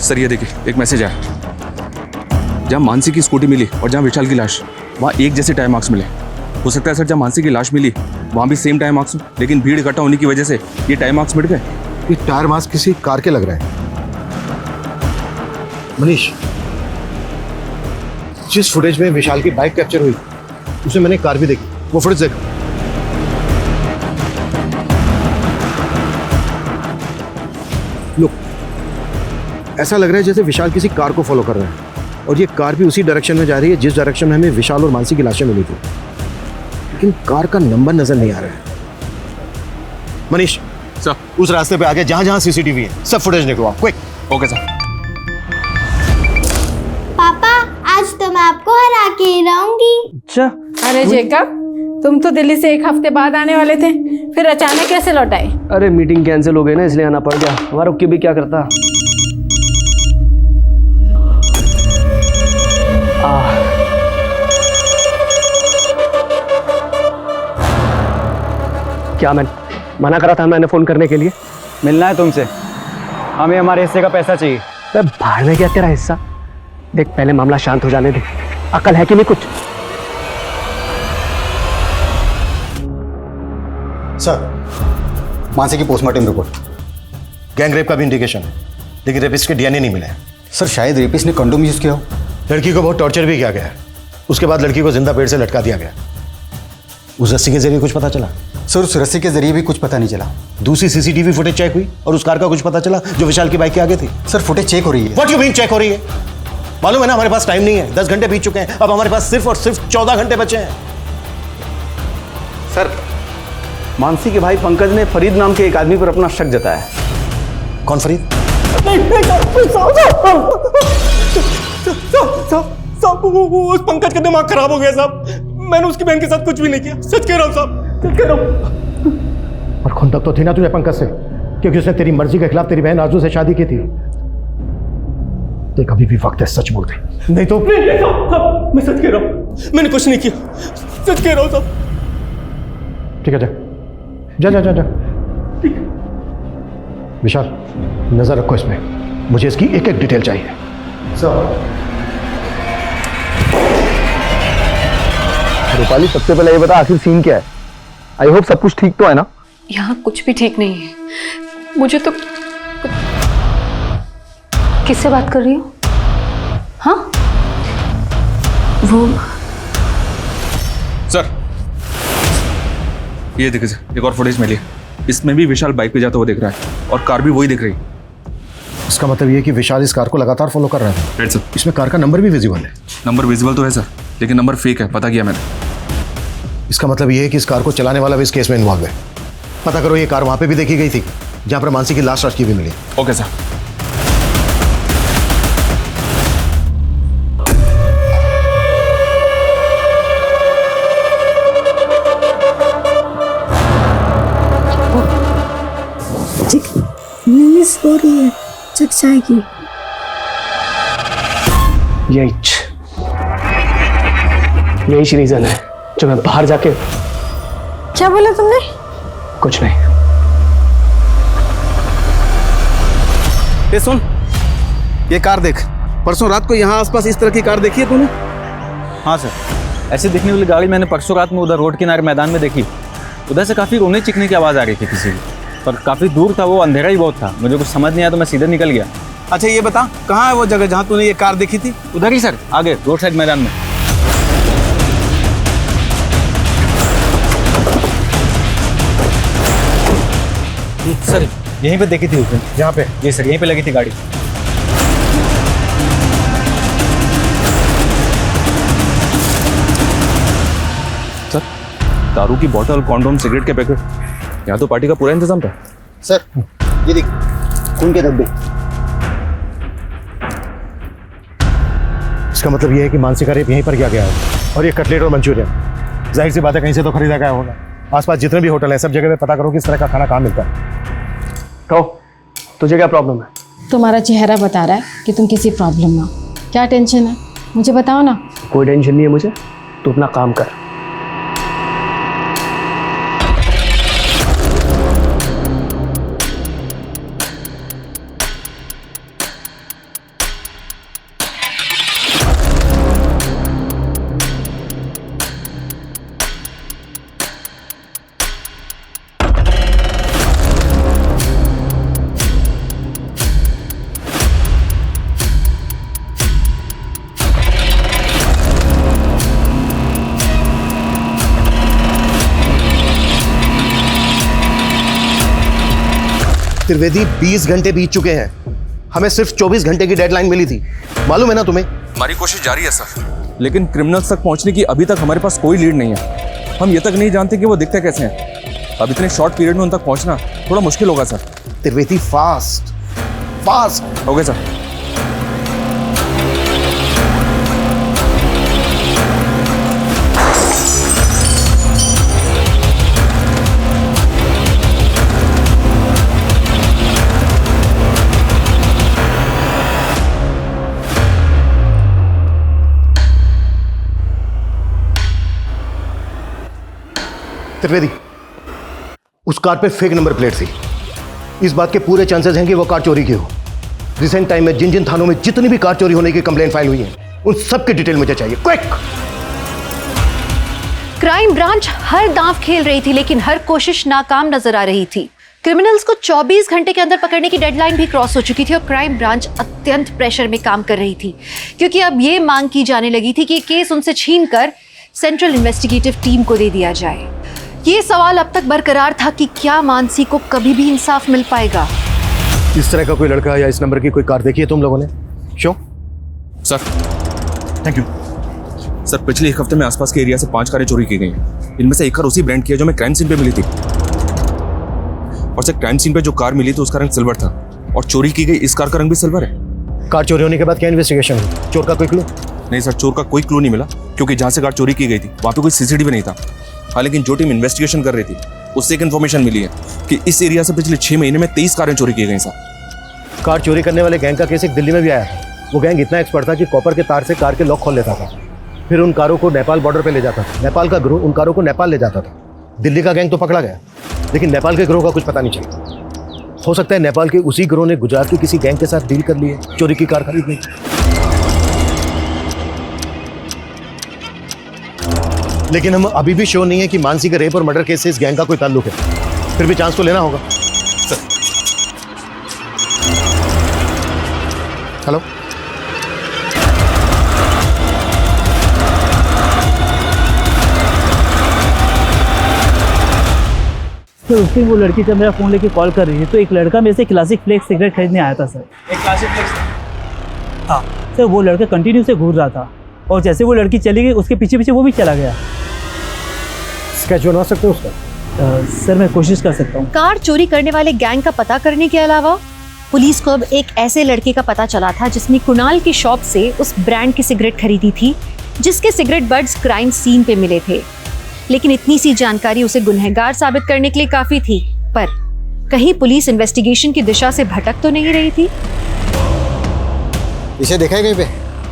Sir ये देखिए, एक मैसेज आया। जहाँ मानसी की स्कूटी मिली और जहाँ विशाल की लाश, वहाँ एक जैसे टाइम मार्क्स मिले। हो सकता है सर जहाँ मानसी की लाश मिली वहाँ भी सेम टाइम मार्क्स, लेकिन भीड़ इकट्ठा होने की वजह से ये टाइम मार्क्स मिट गए। ये टायर मार्क्स किसी कार के लग रहे हैं। मनीष, जिस फुटेज में विशाल की बाइक कैप्चर हुई उसमें मैंने कार भी देखी, वो फुटेज देखो। लुक, ऐसा लग रहा है जैसे विशाल किसी कार को फॉलो कर रहा है और ये कार भी उसी डायरेक्शन में जा रही है जिस डायरेक्शन में हमें विशाल और मानसी की लाशें मिली थी, लेकिन कार का नंबर नजर नहीं आ रहा है। मनीष सर, उस रास्ते पे आगे जहां जहां सीसीटीवी है सब फुटेज निकलवाओ, क्विक। Okay sir. पापा, आज तो मैं आपको हरा के ही रहूंगी। अच्छा। अरे जेकब, तुम तो दिल्ली से 1 हफ्ते बाद आने वाले थे, फिर अचानक कैसे लौट आए? अरे मीटिंग कैंसिल हो गई ना, इसलिए आना पड़ गया। हमारा रुक के भी क्या करता। क्या मैं मना करा था मैंने फोन करने के लिए? मिलना है तुमसे, हमें हमारे हिस्से का पैसा चाहिए। बाहर में क्या तेरा हिस्सा? देख पहले मामला शांत हो जाने दे। अकल है कि नहीं कुछ? सर, मानसी की पोस्टमार्टम रिपोर्ट। गैंग रेप का भी इंडिकेशन है, लेकिन रेपिस्ट के डीएनए नहीं मिले हैं। सर, शायद रेपिस्ट ने कंडोम यूज किया हो। लड़की को बहुत टॉर्चर भी किया गया है। उसके बाद लड़की को जिंदा पेड़ से लटका दिया गया। उस रस्सी के जरिए कुछ पता चला? सर, उस रस्सी के जरिए भी कुछ पता नहीं चला। दूसरी सीसीटीवी फुटेज चेक हुई और उस कार का कुछ पता चला जो विशाल की बाइक के आगे थी? सर, फुटेज चेक हो रही है। व्हाट यू मीन चेक हो रही है? मालूम है ना हमारे पास टाइम नहीं है, 10 घंटे बीत चुके हैं, अब हमारे पास सिर्फ और सिर्फ 14 घंटे बचे हैं। सर, मानसी के भाई पंकज ने फरीद नाम के एक आदमी पर अपना शक जताया। कौन फरीद? उस पंकज का दिमाग खराब हो गया साहब। मैंने उसकी बहन के साथ कुछ भी नहीं किया, सच कह रहा हूँ साहब, सच कह रहा हूँ। और खुंदक तो थी ना तुझे पंकज से, क्योंकि उसने तेरी मर्जी के खिलाफ तेरी बहन आरजू से शादी की थी। देख अभी भी वक्त है, सच बोल दे, नहीं तो साहब, मैं सच कह रहा हूँ, मैंने कुछ नहीं किया, सच कह रहा हूँ साहब। ठीक है, जा जा जा जा। विशाल, नजर रखो इसमें, मुझे इसकी एक एक डिटेल चाहिए। सर, रूपाली सबसे पहले ये बता आखिर सीन क्या है? आई होप सब कुछ ठीक तो है ना? यहाँ कुछ भी ठीक नहीं है। मुझे तो किससे बात कर रही हो? हाँ, वो सर, ये देखिए एक और फुटेज मिली। इसमें भी विशाल बाइक पे जाता हुआ दिख रहा है और कार भी वही दिख रही है। इसका मतलब ये कि विशाल इस कार को लगातार फॉलो कर रहा है। Right sir. इसमें कार का नंबर भी विजिबल है। नंबर विजिबल तो है सर, लेकिन नंबर फेक है, पता किया मैंने। इसका मतलब ये है कि इस कार को चलाने वाला भी इस केस में इन्वॉल्व है। पता करो ये कार वहां पे भी देखी गई थी जहां पर मानसी की लाश रखी भी मिली। Okay sir. मिस हो रही है, चक जाएगी। यही रीजन है जो मैं बाहर जाके। क्या बोला तुमने? कुछ नहीं। ये सुन, ये कार देख। परसों रात को यहाँ आसपास इस तरह की कार देखी है तूने? हाँ सर, ऐसे दिखने वाली गाड़ी मैंने परसों रात में उधर रोड किनारे मैदान में देखी। उधर से काफ़ी रोने चिकने की आवाज़ आ रही थी किसी की, पर काफ़ी दूर था, वो अंधेरा ही बहुत था, मुझे कुछ समझ नहीं आया तो मैं सीधे निकल गया। अच्छा ये बता, कहाँ है वो जगह जहाँ तूने ये कार देखी थी? उधर ही सर, आगे रोड साइड मैदान में। सर यहीं पे देखी थी उसने। यहाँ पे? जी सर, यहीं पे लगी थी गाड़ी। सर, दारू की बोतल, कॉन्डोम, सिगरेट के पैकेट, यहाँ तो पार्टी का पूरा इंतजाम था। सर ये देख, खून के धब्बे। इसका मतलब ये है कि मानसी का रेप यहीं पर किया गया है और ये कटलेट और मंचूरियन जाहिर सी बात है कहीं से तो खरीदा गया होगा। आसपास जितने भी होटल हैं सब जगह पे पता करो कि इस तरह का खाना कहाँ मिलता है। कहो, तुझे क्या प्रॉब्लम है? तुम्हारा चेहरा बता रहा है कि तुम किसी प्रॉब्लम में हो। क्या टेंशन है, मुझे बताओ ना। कोई टेंशन नहीं है मुझे, तू अपना काम कर। त्रिवेदी 20 घंटे बीत चुके हैं, हमें सिर्फ 24 घंटे की डेडलाइन मिली थी, मालूम है ना तुम्हें? हमारी कोशिश जारी है सर, लेकिन क्रिमिनल्स तक पहुंचने की अभी तक हमारे पास कोई लीड नहीं है। हम ये तक नहीं जानते कि वो दिखते कैसे हैं। अब इतने शॉर्ट पीरियड में उन तक पहुंचना थोड़ा मुश्किल होगा sir. Trivedi fast fast. Okay sir. Trivedi, उस कार पे फेक नंबर प्लेट थी। इस बात के पूरे चांसेस हैं कि वो कार चोरी की हो। रिसेंट टाइम में जिन जिन थानों में जितनी भी कार चोरी होने की कंप्लेंट फाइल हुई है, उन सब की डिटेल मुझे चाहिए, क्विक। क्राइम ब्रांच हर दांव खेल रही थी, लेकिन हर कोशिश नाकाम नजर आ रही थी। क्रिमिनल्स को 24 घंटे के अंदर पकड़ने की डेडलाइन भी क्रॉस हो चुकी थी और क्राइम ब्रांच अत्यंत प्रेशर में काम कर रही थी, क्योंकि अब ये मांग की जाने लगी थी कि ये केस उनसे छीनकर सेंट्रल इन्वेस्टिगेटिव टीम को दे दिया जाए। ये सवाल अब तक बरकरार था कि क्या मानसी को कभी भी इंसाफ मिल पाएगा। इस तरह का कोई लड़का या इस नंबर की कोई कार देखी है तुम लोगों ने? Show sir, thank you sir. पिछले एक हफ्ते में आसपास के एरिया से 5 कारें चोरी की गई हैं। इनमें से एक कार उसी ब्रांड की है जो मैं क्राइम सीन पे मिली थी। और सर, क्राइम सीन पे जो कार मिली थी उसका रंग सिल्वर था और चोरी की गई इस कार का रंग भी सिल्वर है। कार चोरी होने के बाद क्या इन्वेस्टिगेशन हुई? चोर का कोई क्लू? नहीं सर, चोर का कोई क्लू नहीं मिला, क्योंकि जहाँ से कार चोरी की गई थी वहाँ पे कोई सीसीटीवी नहीं था। हाँ, लेकिन जो टीम इन्वेस्टिगेशन कर रही थी उससे एक इन्फॉर्मेशन मिली है कि इस एरिया से पिछले 6 महीने में 23 कारें चोरी की गई सर। कार चोरी करने वाले गैंग का केस एक दिल्ली में भी आया था। वो गैंग इतना एक्सपर्ट था कि कॉपर के तार से कार के लॉक खोल लेता था, फिर उन कारों को नेपाल बॉर्डर पे ले जाता था। नेपाल का ग्रोह उन कारों को नेपाल ले जाता था। दिल्ली का गैंग तो पकड़ा गया, लेकिन नेपाल के ग्रोह का कुछ पता नहीं चला। हो सकता है नेपाल के उसी ग्रोह ने गुजरात की किसी गैंग के साथ डील कर ली है चोरी की कार खरीदने की। लेकिन हम अभी भी श्योर नहीं है कि मानसी के रेप और मर्डर केस से इस गैंग का कोई ताल्लुक है। फिर भी चांस तो लेना होगा। हेलो, तो उस दिन वो लड़की जब मेरा फ़ोन लेके कॉल कर रही थी तो एक लड़का मेरे से क्लासिक फ्लेक्स सिगरेट खरीदने आया था सर। एक क्लासिक फ्लेक्स? हाँ सर, वो लड़का कंटिन्यू से घूर रहा था और जैसे वो लड़की चली गई उसके पीछे पीछे वो भी चला गया। स्केच बनवा सकते हो उसका? सर मैं कोशिश कर सकता हूँ। कार चोरी करने वाले गैंग का पता करने के अलावा पुलिस को अब एक ऐसे लड़के का पता चला था जिसने कुणाल की शॉप से उस ब्रांड की सिगरेट खरीदी थी जिसके सिगरेट बड्स क्राइम सीन पे मिले थे। लेकिन इतनी सी जानकारी उसे गुनहगार साबित करने के लिए काफी थी, पर कहीं पुलिस इन्वेस्टिगेशन की दिशा से भटक तो नहीं रही थी? इसे देखा है कहीं पे?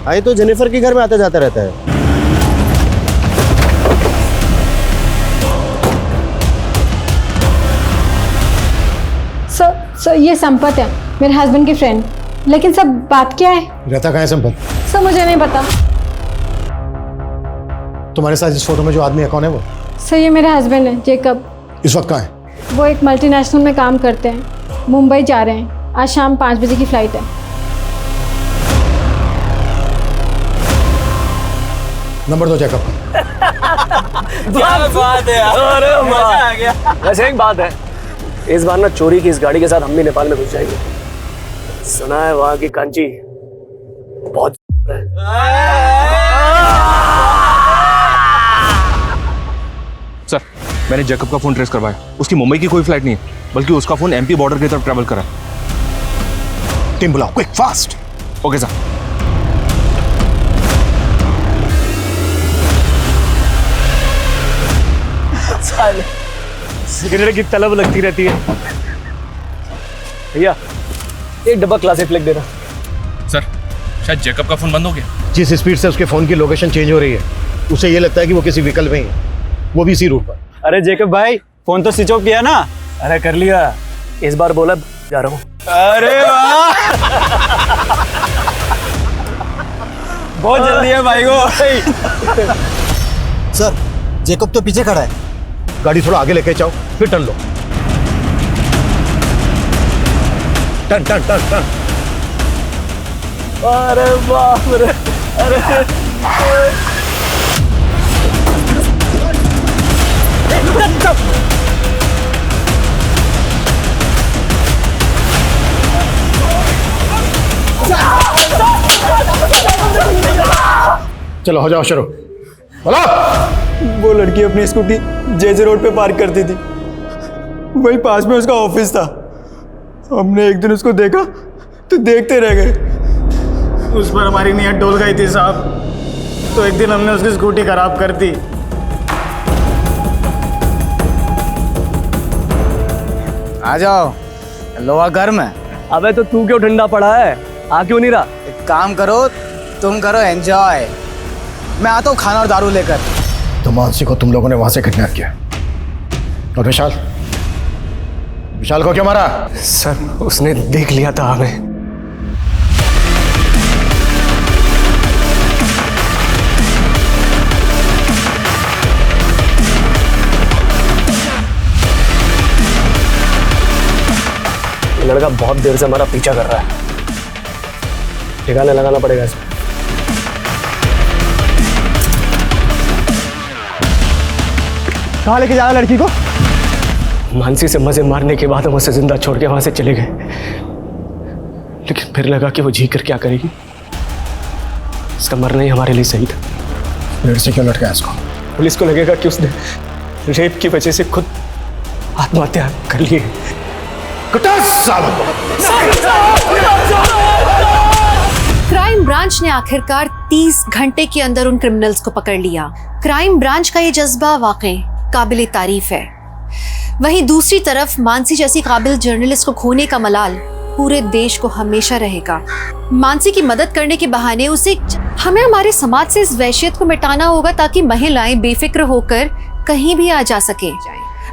आए तो जेनिफर के घर में आता जाता रहता है। सर ये संपत है, मेरे हस्बैंड की फ्रेंड। लेकिन सब बात क्या है? रहता कहाँ है संपत? सर मुझे नहीं पता। तुम्हारे साथ इस फोटो में जो आदमी है कौन है वो? सर ये मेरे हस्बैंड है, जेकब। इस वक्त कहाँ है? वो एक मल्टीनेशनल में काम करते हैं, मुंबई जा रहे हैं। आज शाम 5 बजे की फ्लाइट है। नंबर दो जेकब। क्या बात है यार, अरे मजा आ गया। वैसे एक बात है, इस बार ना चोरी की इस गाड़ी के साथ हम भी नेपाल में घुस जाएंगे। सुना है वहां की कांची बहुत है। सर, मैंने जैकब का फोन ट्रेस करवाया। उसकी मुंबई की कोई फ्लाइट नहीं है, बल्कि उसका फोन एमपी बॉर्डर की तरफ ट्रैवल करा। टीम बुलाओ, quick fast. Okay sir. Cigarette की तलब लगती रहती है। भैया एक डब्बा क्लासिक फ्लेक्स देना। सर, शायद जैकब का फोन बंद हो गया। जिस स्पीड से उसके फोन की लोकेशन चेंज हो रही है, उसे ये लगता है कि वो किसी व्हीकल में ही है, वो भी इसी रूट पर। अरे जेकब भाई, फोन तो स्विच ऑफ किया ना? अरे कर लिया, इस बार बोला जा रहा हूँ। अरे वाह, बहुत जल्दी है भाई को। सर जेकब तो पीछे खड़ा है। गाड़ी थोड़ा आगे लेके जाओ, फिर टर्न लो। Turn turn turn turn. अरे बाप रे, अरे चलो हो जाओ शुरू। बोलो। वो लड़की अपनी स्कूटी जेजे रोड पे पार्क करती थी, वही पास में उसका ऑफिस था। हमने एक दिन उसको देखा तो देखते रह गए। उस पर हमारी नीयत डोल गई थी साहब, तो एक दिन हमने उसकी स्कूटी खराब कर दी। आ जाओ, लोहा गर्म है। अबे तो तू क्यों ठंडा पड़ा है, आ क्यों नहीं रहा? एक काम करो, तुम करो एंजॉय, मैं आता हूँ खाना और दारू लेकर। तो मानसी को तुम लोगों ने वहां से किडनैप किया और विशाल को क्यों मारा? सर उसने देख लिया था हमें। ये लड़का बहुत देर से हमारा पीछा कर रहा है, ठिकाने लगाना पड़ेगा इसे। कहाँ लेके जा रहा लड़की को? मानसी से मजे मारने के बाद हम उसे जिंदा छोड़ के वहां से चले गए, लेकिन फिर लगा कि वो जी कर क्या करेगी। इसका मरना ही हमारे लिए सही था। पेड़ से क्यों लटकाया इसको? पुलिस को लगेगा कि उसने रेप की वजह से खुद आत्महत्या कर ली है। क्राइम ब्रांच ने आखिरकार 30 घंटे के अंदर उन क्रिमिनल्स को पकड़ लिया। क्राइम ब्रांच का ये जज्बा वाकई काबिल तारीफ है। वहीं दूसरी तरफ मानसी जैसी काबिल जर्नलिस्ट को खोने का मलाल पूरे देश को हमेशा रहेगा। मानसी की मदद करने के बहाने उसे हमें हमारे समाज से इस वहशियत को मिटाना होगा ताकि महिलाएं बेफिक्र होकर कहीं भी आ जा सके।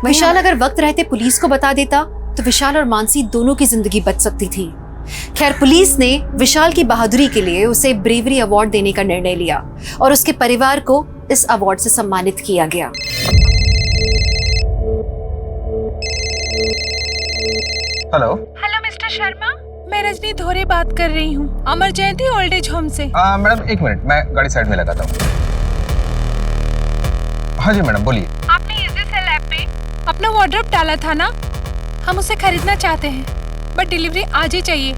विशाल अगर वक्त रहते पुलिस को बता देता तो विशाल और मानसी दोनों की जिंदगी बच सकती थी। खैर पुलिस ने विशाल की बहादुरी के लिए उसे ब्रेवरी अवार्ड देने का निर्णय लिया और उसके परिवार को इस अवार्ड से सम्मानित किया गया। हेलो हेलो मिस्टर शर्मा, मैं रजनी धोरे बात कर रही हूँ, अमर जयंती ओल्ड एज होम से। मैडम एक मिनट, मैं गाड़ी साइड में लगाता हूँ। हाँ जी मैडम बोलिए। आपने इजी सेल ऐप पे अपना वार्डरोब डाला था ना, हम उसे खरीदना चाहते हैं बट डिलीवरी आज ही चाहिए।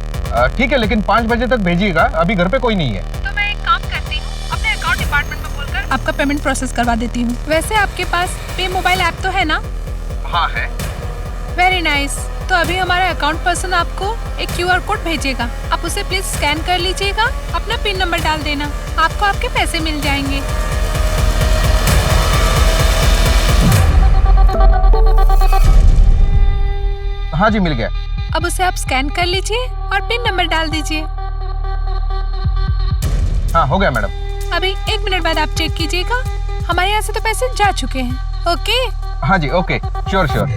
ठीक है लेकिन 5 बजे तक भेजिएगा, अभी घर पे कोई नहीं है। तो मैं एक काम करती हूँ, अपने अकाउंट डिपार्टमेंट में बोलकर आपका पेमेंट प्रोसेस करवा देती हूँ। वैसे आपके पास पे मोबाइल ऐप तो है ना? हाँ है। Very nice. तो अभी हमारा अकाउंट पर्सन आपको एक QR कोड भेजेगा, आप उसे प्लीज स्कैन कर लीजिएगा, अपना पिन नंबर डाल देना, आपको आपके पैसे मिल जाएंगे। हाँ जी मिल गया। अब उसे आप स्कैन कर लीजिए और पिन नंबर डाल दीजिए। हाँ हो गया मैडम। अभी 1 मिनट बाद आप चेक कीजिएगा, हमारे यहाँ से तो पैसे जा चुके हैं। ओके? हाँ जी ओके, श्योर श्योर।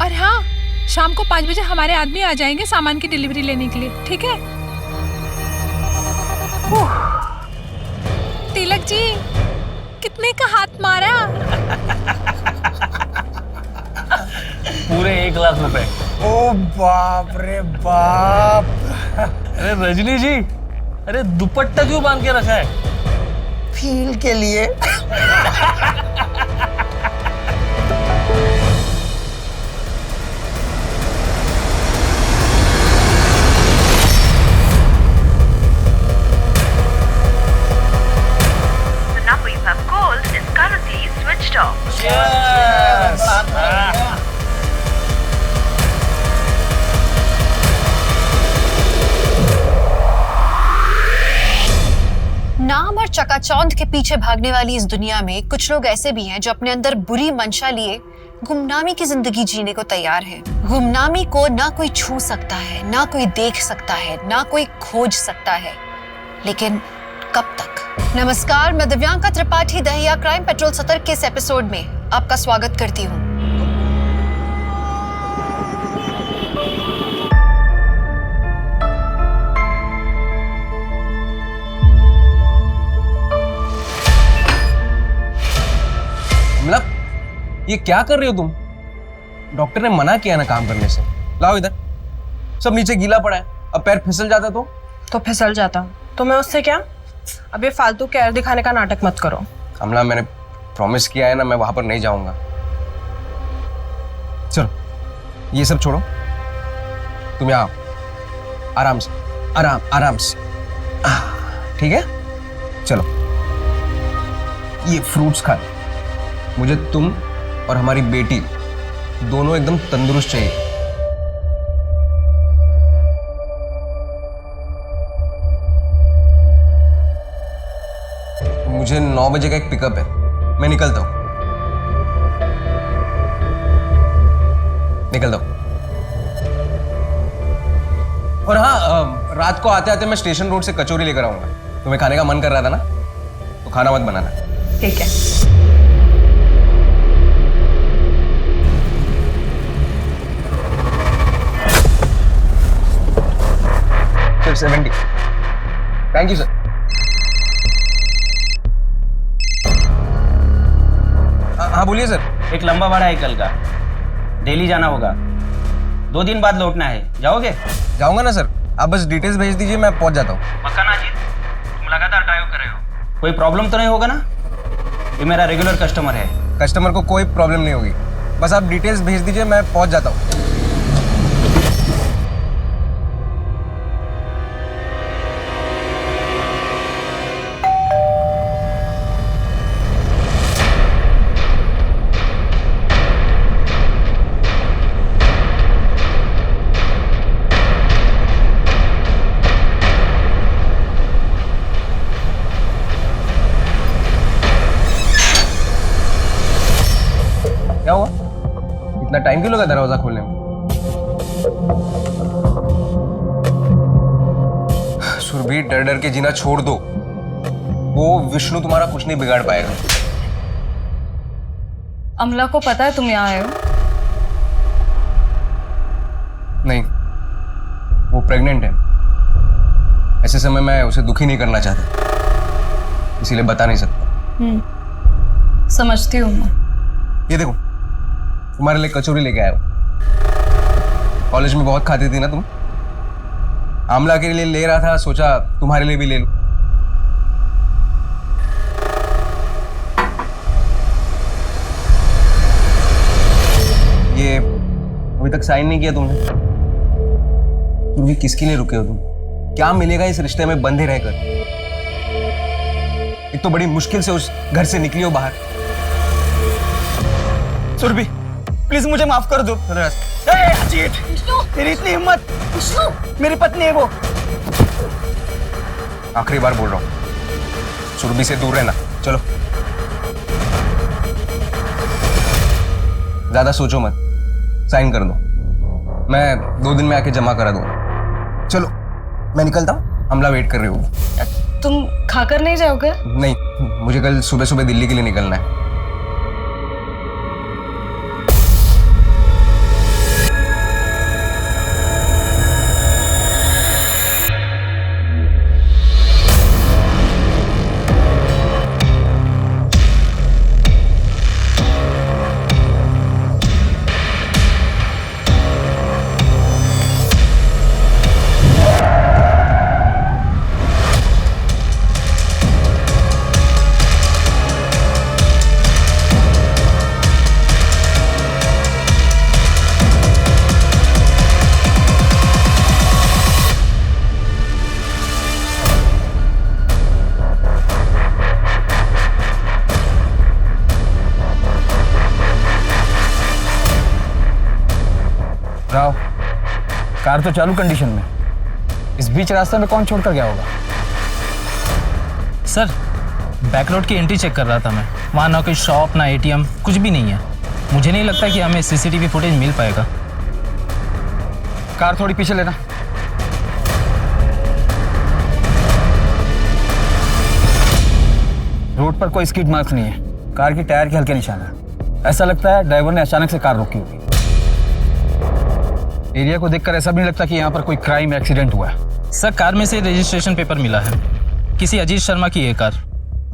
और हाँ, शाम को 5 बजे हमारे आदमी आ जाएंगे सामान की डिलीवरी लेने के लिए, ठीक है? तिलक जी, कितने का हाथ मारा? पूरे 1 लाख रुपए। ओ बाप रे बाप। अरे रजनी जी, अरे दुपट्टा क्यों बांध के रखा है? फील के लिए। The number you have called is currently switched off. नाम और चकाचौंध के पीछे भागने वाली इस दुनिया में कुछ लोग ऐसे भी हैं जो अपने अंदर बुरी मंशा लिए गुमनामी की जिंदगी जीने को तैयार हैं। गुमनामी को ना कोई छू सकता है, ना कोई देख सकता है, ना कोई खोज सकता है, लेकिन कब तक? नमस्कार, मैं दिव्यांका त्रिपाठी दहिया क्राइम पेट्रोल सतर्क के इस एपिसोड में आपका स्वागत करती हूँ। ये क्या कर रही हो तुम? डॉक्टर ने मना किया ना काम करने से। लाओ इधर, सब नीचे गीला पड़ा है, अब पैर फिसल जाता तो फिसल जाता। तो मैं उससे क्या? अब ये फालतू केयर दिखाने का नाटक मत करो। कमला, मैंने प्रॉमिस किया है ना, मैं वहां पर नहीं जाऊंगा। चलो ये सब छोड़ो, तुम आओ आराम से, आराम से, ठीक है? चलो ये फ्रूट्स खा, मुझे तुम और हमारी बेटी दोनों एकदम तंदुरुस्त चाहिए। मुझे 9 बजे का एक पिकअप है, मैं निकलता हूं। और हाँ, रात को आते आते मैं स्टेशन रोड से कचौरी लेकर आऊंगा। तुम्हें खाने का मन कर रहा था ना, तो खाना मत बनाना। ठीक है। सिर्फ 70। Thank you sir. हाँ बोलिए सर। एक लंबा भाड़ा है कल का, दिल्ली जाना होगा, 2 दिन बाद लौटना है, जाओगे? जाऊंगा ना सर, आप बस डिटेल्स भेज दीजिए, मैं पहुंच जाता हूँ। पक्का ना अजीत? तुम लगातार ड्राइव कर रहे हो, कोई प्रॉब्लम तो नहीं होगा ना? ये मेरा रेगुलर कस्टमर है। कस्टमर को कोई प्रॉब्लम नहीं होगी, बस आप डिटेल्स भेज दीजिए, मैं पहुंच जाता हूँ। क्या हुआ? इतना टाइम क्यों लगा दरवाजा खोलने में? सुरभि, डर डर के जीना छोड़ दो, वो विष्णु तुम्हारा कुछ नहीं बिगाड़ पाएगा। अमला को पता है तुम यहाँ आए हो? नहीं, वो प्रेग्नेंट है। ऐसे समय मैं उसे दुखी नहीं करना चाहता, इसीलिए बता नहीं सकता। समझती हूँ मैं। ये देखो, तुम्हारे लिए कचौरी लेके आया हूं। कॉलेज में बहुत खाती थी ना तुम। आमला के लिए ले रहा था, सोचा तुम्हारे लिए भी ले लूं। ये अभी तक साइन नहीं किया तुमने। तुम भी किसके लिए रुके हो तुम? क्या मिलेगा इस रिश्ते में बंधे रहकर? एक तो बड़ी मुश्किल से उस घर से निकली हो बाहर। सुरभि, प्लीज मुझे माफ कर दो। अजीत, तेरी इतनी हिम्मत! मेरी पत्नी है वो। आखिरी बार बोल रहा हूं, सुरभि से दूर रहना। चलो, ज्यादा सोचो मत, साइन कर दो। मैं 2 दिन में आके जमा करा दूंगा। चलो, मैं निकलता हूं, अमला वेट कर रही होगी। तुम खाकर नहीं जाओगे? नहीं, मुझे कल सुबह सुबह दिल्ली के लिए निकलना है। राव, कार तो चालू कंडीशन में, इस बीच रास्ते में कौन छोड़कर गया होगा? सर, बैक रोड की एंट्री चेक कर रहा था मैं, वहाँ ना कोई शॉप ना एटीएम, कुछ भी नहीं है। मुझे नहीं लगता कि हमें सीसीटीवी फुटेज मिल पाएगा। कार थोड़ी पीछे लेना। रोड पर कोई स्किड मार्क्स नहीं है, कार की टायर के हल्के निशान है। ऐसा लगता है ड्राइवर ने अचानक से कार रोकी होगी। एरिया को देखकर ऐसा भी नहीं लगता कि यहाँ पर कोई क्राइम एक्सीडेंट हुआ है। सर, कार में से रजिस्ट्रेशन पेपर मिला है, किसी अजीत शर्मा की है कार,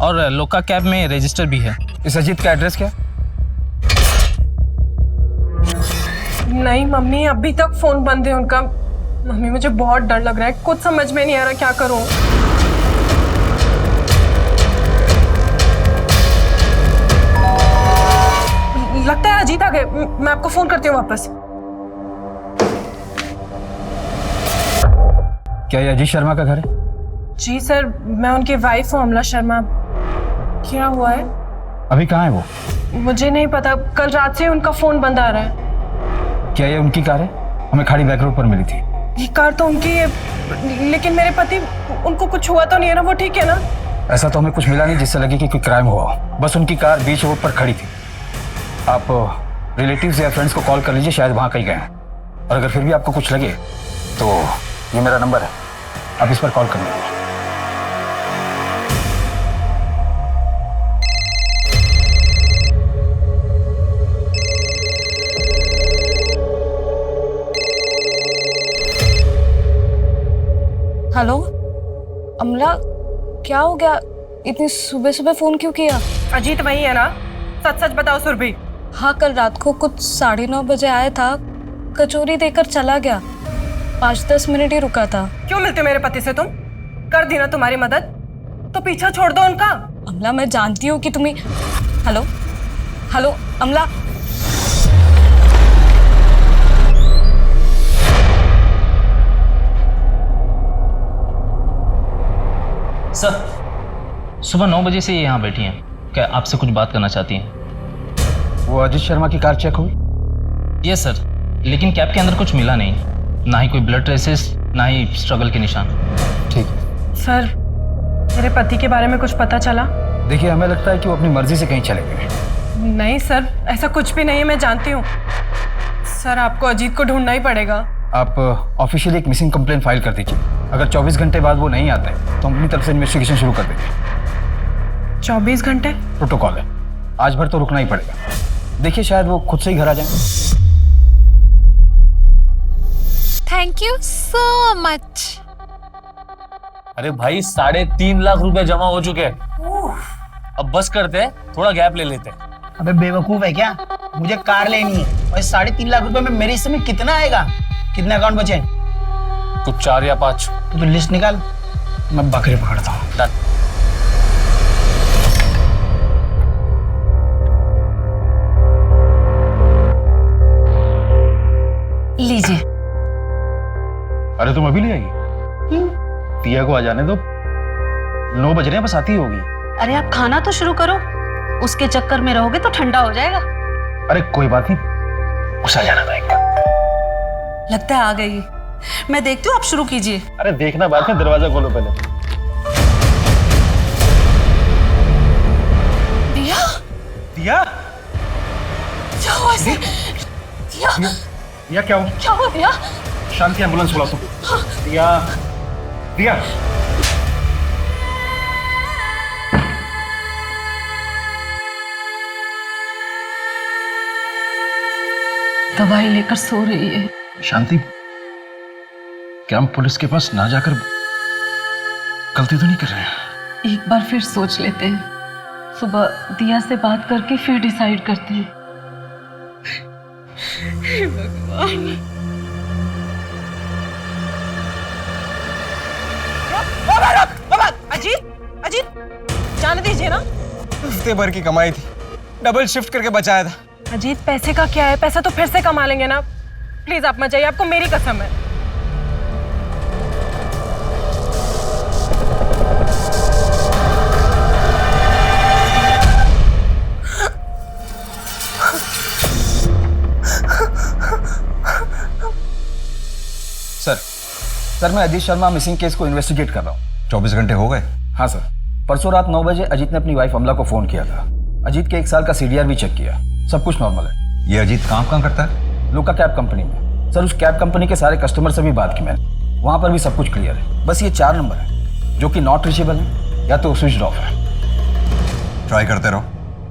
और लोका कैब में रजिस्टर भी है। इस अजीत का एड्रेस क्या? नहीं मम्मी, अभी तक फोन बंद है उनका। मम्मी, मुझे बहुत डर लग रहा है, कुछ समझ में नहीं आ रहा क्या करूं। लगता है अजीत आ गए, मैं आपको फोन करती हूँ वापस। क्या ये अजीत शर्मा का घर है? जी सर, मैं उनकी वाइफ हूँ अमला शर्मा। क्या हुआ है? अभी कहाँ है वो? मुझे नहीं पता, कल रात से उनका फोन बंद आ रहा है। क्या ये उनकी कार है? हमें खाड़ी बैक रोड पर मिली थी। ये कार तो उनकी है, लेकिन मेरे पति, उनको कुछ हुआ तो नहीं है ना? वो ठीक है ना? ऐसा तो हमें कुछ मिला नहीं जिससे लगे कि कोई क्राइम हुआ हो। बस उनकी कार बीच रोड पर खड़ी थी। आप रिलेटिव्स या फ्रेंड्स को कॉल कर लीजिए, शायद वहाँ कहीं गए हैं। और अगर फिर भी आपको कुछ लगे तो ये मेरा नंबर है, आप इस पर कॉल कर लीजिए। क्या हो गया? इतनी सुबह सुबह फोन क्यों किया? अजीत वही है ना? सच सच बताओ सुरभि। हाँ, कल रात को कुछ 9:30 बजे आया था, कचौरी देकर चला गया। 5-10 मिनट ही रुका था। क्यों मिलते मेरे पति से तुम? कर दी ना तुम्हारी मदद, तो पीछा छोड़ दो उनका। अमला, मैं जानती हूँ कि तुम्हें। हेलो हेलो अमला। सर, सुबह 9 बजे से ये यहाँ बैठी हैं। क्या आपसे कुछ बात करना चाहती हैं? वो अजीत शर्मा की कार चेक हुई? यस सर, लेकिन कैब के अंदर कुछ मिला नहीं, ना ही कोई ब्लड ट्रेसेस, ना ही स्ट्रगल के निशान। ठीक। सर, मेरे पति के बारे में कुछ पता चला? देखिए, हमें लगता है कि वो अपनी मर्जी से कहीं चले गए। नहीं सर, ऐसा कुछ भी नहीं है, मैं जानती हूँ। सर, आपको अजीत को ढूंढना ही पड़ेगा। आप ऑफिशियली एक मिसिंग कंप्लेंट फाइल कर दीजिए। अगर 24 घंटे बाद वो नहीं आते तो हम अपनी तरफ से इन्वेस्टिगेशन शुरू कर देंगे। 24 घंटे? प्रोटोकॉल है, आज भर तो रुकना ही पड़ेगा। देखिए, शायद वो खुद से ही घर आ जाए। Thank you so much. अरे भाई, 3.5 लाख रुपए जमा हो चुके हैं। अब बस करते हैं, थोड़ा गैप ले लेते हैं। अबे बेवकूफ है क्या? मुझे कार लेनी है और 3.5 लाख रुपए में मेरे हिस्से में कितना आएगा? कितने अकाउंट बचे? कुछ 4 या 5। तो लिस्ट निकाल, मैं बकरी पकड़ता हूँ। लीजिए। अरे तुम अभी ले आएगी? पिया को आ जाने दो, 9 बज रहे हैं, बस आती होगी। अरे आप खाना तो शुरू करो, उसके चक्कर में रहोगे तो ठंडा हो जाएगा। अरे कोई बात नहीं, उसे आ जाना था एक बार। लगता है आ गई। मैं देखती हूँ, आप शुरू कीजिए। अरे देखना बाद में, दरवाजा खोलो पहले। दिया? दिया? क्या हुआ इसे? दिया? दिया क्या हुआ? क्या हुआ दिया? शांति, एम्बुलेंस बुला तो। दिया, दिया। दवाई लेकर सो रही है। शांति, क्या हम पुलिस के पास ना जाकर गलती तो नहीं कर रहे हैं? एक बार फिर सोच लेते हैं। सुबह दिया से बात करके फिर डिसाइड करते हैं। हे भगवान। बाबा, अजीत, अजीत, जाने दीजिए ना। हफ्ते भर की कमाई थी, डबल शिफ्ट करके बचाया था। अजीत, पैसे का क्या है? पैसा तो फिर से कमा लेंगे ना। प्लीज आप मत जाइए, आपको मेरी कसम है। सर, मैं अजीत शर्मा मिसिंग केस को इन्वेस्टिगेट कर रहा हूँ। 24 घंटे हो गए? हाँ सर, परसों रात 9 बजे अजीत ने अपनी वाइफ अमला को फोन किया था। अजीत के 1 साल का CDR भी चेक किया, सब कुछ नॉर्मल है। ये अजीत काम कहाँ करता है? लोका कैब कंपनी में। सर, उस कैब कंपनी के सारे कस्टमर से भी बात की मैंने, वहाँ पर भी सब कुछ क्लियर है। बस ये 4 नंबर है जो कि नॉट रीचेबल है या तो स्विच ऑफ है। ट्राई करते रहो,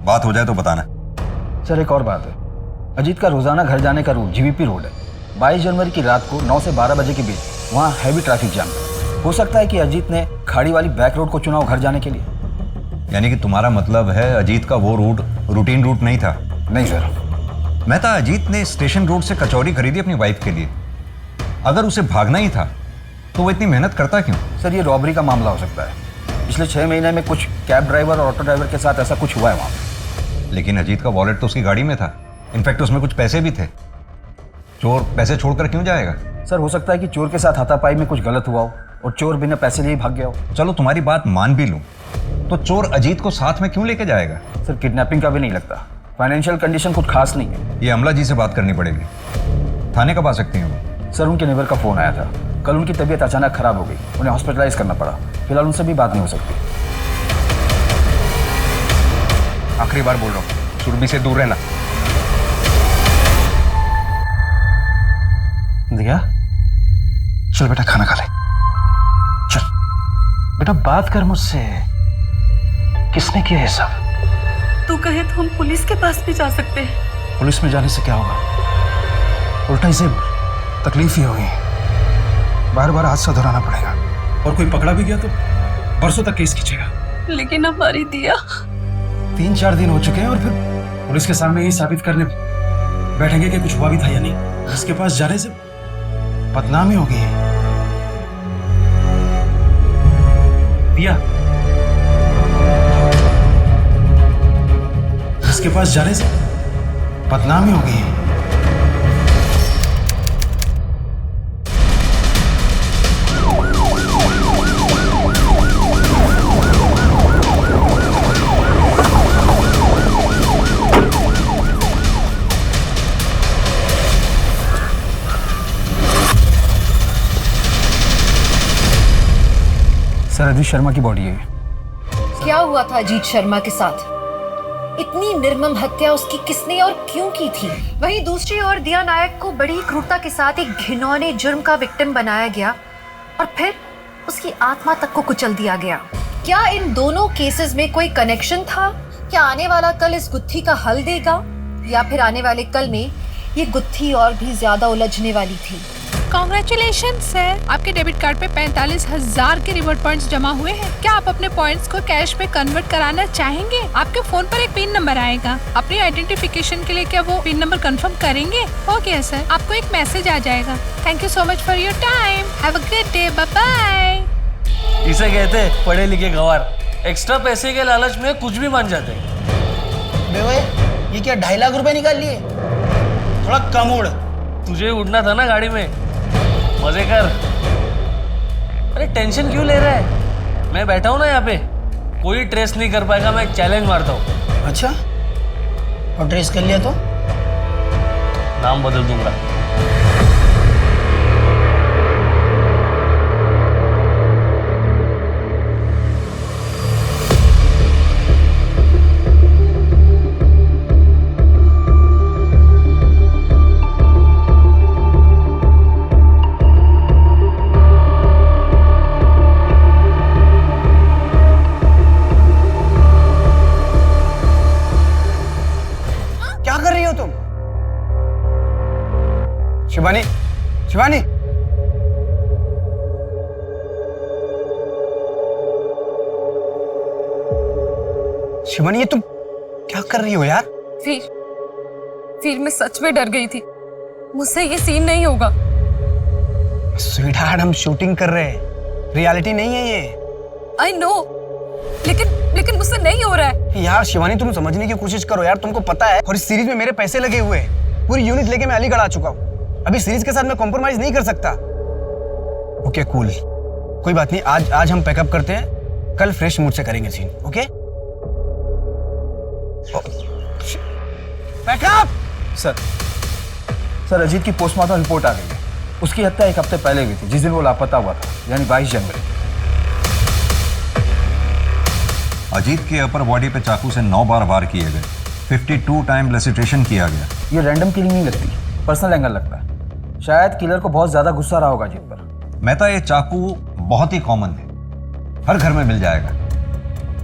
बात हो जाए तो बताना। सर, एक और बात है, अजीत का रोजाना घर जाने का रूट GVP रोड है। 22 जनवरी की रात को 9 से 12 बजे के बीच वहाँ हैवी ट्रैफिक जाम है। हो सकता है कि अजीत ने खाड़ी वाली बैक रोड को चुना हो घर जाने के लिए। यानी कि तुम्हारा मतलब है अजीत का वो रूट रूटीन रूट नहीं था? नहीं सर। मैं था अजीत ने स्टेशन रोड से कचौरी खरीदी अपनी वाइफ के लिए। अगर उसे भागना ही था तो वो इतनी मेहनत करता क्यों? सर, ये रॉबरी का मामला हो सकता है। पिछले 6 महीने में कुछ कैब ड्राइवर और ऑटो ड्राइवर के साथ ऐसा कुछ हुआ है वहाँ पे। लेकिन अजीत का वॉलेट तो उसकी गाड़ी में था, इनफैक्ट उसमें कुछ पैसे भी थे। चोर पैसे छोड़कर क्यों जाएगा? सर, हो सकता है कि चोर के साथ हाथापाई में कुछ गलत हुआ हो और चोर बिना पैसे लिए भाग गया हो। चलो तुम्हारी बात मान भी लूं, तो चोर अजीत को साथ में क्यों लेके जाएगा? सर, किडनैपिंग का भी नहीं लगता। फाइनेंशियल कंडीशन कुछ खास नहीं है। ये अमला जी से बात करनी पड़ेगी। थाने कब आ सकती हैं वो? सर, उनके नेबर का फोन आया था। कल उनकी तबीयत अचानक खराब हो गई, उन्हें हॉस्पिटलाइज करना पड़ा। फिलहाल उनसे भी बात नहीं हो सकती। आखिरी बार बोल रहा हूँ, सुरभि से दूर रहना। दिया, चल बेटा, खाना खा ले। चल बेटा, बात कर मुझसे। किसने किया ये सब? तू कहे तो हम पुलिस के पास भी जा सकते हैं। पुलिस में जाने से क्या होगा? उल्टा इसे तकलीफ ही होगी। बार बार हादसा दोहराना पड़ेगा। और कोई पकड़ा भी गया तो? परसों तक केस खींचेगा। लेकिन हमारी दिया 3-4 दिन हो चुके हैं और फिर पुलिस के सामने ही साबित करने बैठेंगे कि कुछ हुआ भी था या नहीं। जिसके पास जाने से बदनामी हो गई है। दिया, जिसके पास जाने से बदनामी हो गई है। सर अजीत शर्मा की बॉडी है। क्या हुआ था अजीत शर्मा के साथ? इतनी निर्मम हत्या उसकी किसने और क्यों की थी? वहीं दूसरी ओर दिया नायक को बड़ी क्रूरता के साथ एक घिनौने जुर्म का विक्टिम बनाया गया और फिर उसकी आत्मा तक को कुचल दिया गया। क्या इन दोनों केसेस में कोई कनेक्शन था? क्या आने वाला कल इस गुत्थी का हल देगा या फिर आने वाले कल में ये गुत्थी और भी ज्यादा उलझने वाली थी? कॉन्ग्रेचुलेशन सर, आपके डेबिट कार्ड पे 45,000 के रिवॉर्ड पॉइंट्स जमा हुए हैं। क्या आप अपने पॉइंट्स को कैश में कन्वर्ट कराना चाहेंगे? आपके फोन पर एक पिन नंबर आएगा। अपनी आइडेंटिफिकेशन के लिए क्या वो पिन नंबर कंफर्म करेंगे? ओके सर, आपको एक मैसेज आ जाएगा। Thank you so much for your time, have a good day, bye bye. इसे कहते हैं पढ़े लिखे गवार, एक्स्ट्रा पैसे के लालच में कुछ भी मान जाते हैं। ये क्या 2.5 लाख रुपए निकाल लिए? थोड़ा कम उड़। तुझे उड़ना था ना गाड़ी में, मजे कर। अरे टेंशन क्यों ले रहा है? मैं बैठा हूं ना यहाँ पे, कोई ट्रेस नहीं कर पाएगा। मैं चैलेंज मारता हूँ। अच्छा, और ट्रेस कर लिया तो नाम बदल दूंगा। शिवानी, शिवानी, शिवानी, ये तुम क्या कर रही हो यार? फिर मैं सच में डर गई थी। मुझसे ये सीन नहीं होगा। स्वीटहार्ट, हम शूटिंग कर रहे हैं, रियलिटी नहीं है ये। आई नो, लेकिन मुझसे नहीं हो रहा है। यार शिवानी, तुम समझने की कोशिश करो यार। तुमको पता है, और इस सीरीज में मेरे पैसे लगे हुए हैं। पूरी यूनिट लेके मैं अलीगढ़ आ चुका हूँ। अभी सीरीज के साथ मैं कॉम्प्रोमाइज नहीं कर सकता। ओके कूल, कोई बात नहीं। आज हम पैकअप करते हैं, कल फ्रेश मूड से करेंगे scene. Okay pack up. Sir Ajit की पोस्टमार्टम रिपोर्ट आ गई है। उसकी हत्या 1 हफ्ते पहले हुई थी, जिस दिन वो लापता हुआ था, यानी 22 जनवरी। अजीत के अपर बॉडी पे चाकू से 9 बार वार किए गए, 52 टाइम लेसिट्रेशन किया गया। ये रैंडम किलिंग नहीं लगती, पर्सनल एंगल लगता है। शायद किलर को बहुत ज्यादा गुस्सा रहा होगा अजीत पर। मेहता, ये चाकू बहुत ही कॉमन है, हर घर में मिल जाएगा।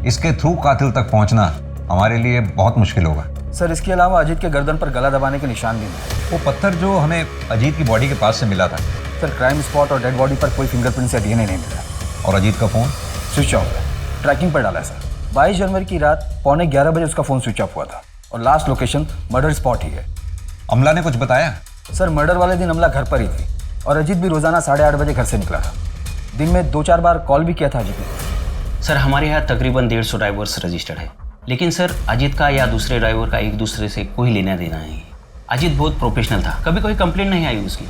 इसके थ्रू कातिल तक पहुंचना हमारे लिए बहुत मुश्किल होगा। सर इसके अलावा अजीत के गर्दन पर गला दबाने के निशान भी हैं। वो पत्थर जो हमें अजीत की बॉडी के पास से मिला था। सर क्राइम स्पॉट और डेड बॉडी पर कोई फिंगरप्रिंट्स या डीएनए नहीं मिला। और अजीत का फोन स्विच ऑफ है, ट्रैकिंग पर डाला है सर। 22 जनवरी की रात 11:15 बजे उसका फोन स्विच ऑफ हुआ था और लास्ट लोकेशन मर्डर स्पॉट ही है। अमला ने कुछ बताया? सर मर्डर वाले दिन अमला घर पर ही थी और अजीत भी रोजाना 8:30 बजे घर से निकला था। दिन में 2-4 बार कॉल भी किया था अजीत ने। सर हमारे यहाँ तकरीबन 150 ड्राइवर्स रजिस्टर्ड है, लेकिन सर अजीत का या दूसरे ड्राइवर का एक दूसरे से कोई लेना देना नहीं है। अजीत बहुत प्रोफेशनल था, कभी कोई कंप्लेंट नहीं आई उसकी।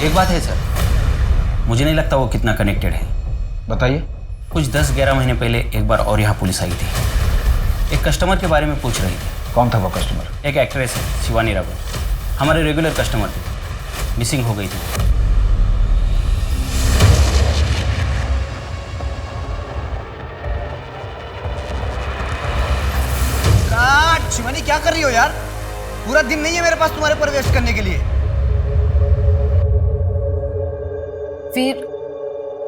एक बात है सर, मुझे नहीं लगता वो कितना कनेक्टेड है। बताइए। कुछ 10-11 महीने पहले एक बार और यहाँ पुलिस आई थी, एक कस्टमर के बारे में पूछ रही थी। कौन था वो कस्टमर? एक एक्ट्रेस है, शिवानी रावत, हमारे रेगुलर कस्टमर थे, मिसिंग हो गई थी। शिवानी क्या कर रही हो यार? पूरा दिन नहीं है मेरे पास तुम्हारे पर वेस्ट करने के लिए। वीर,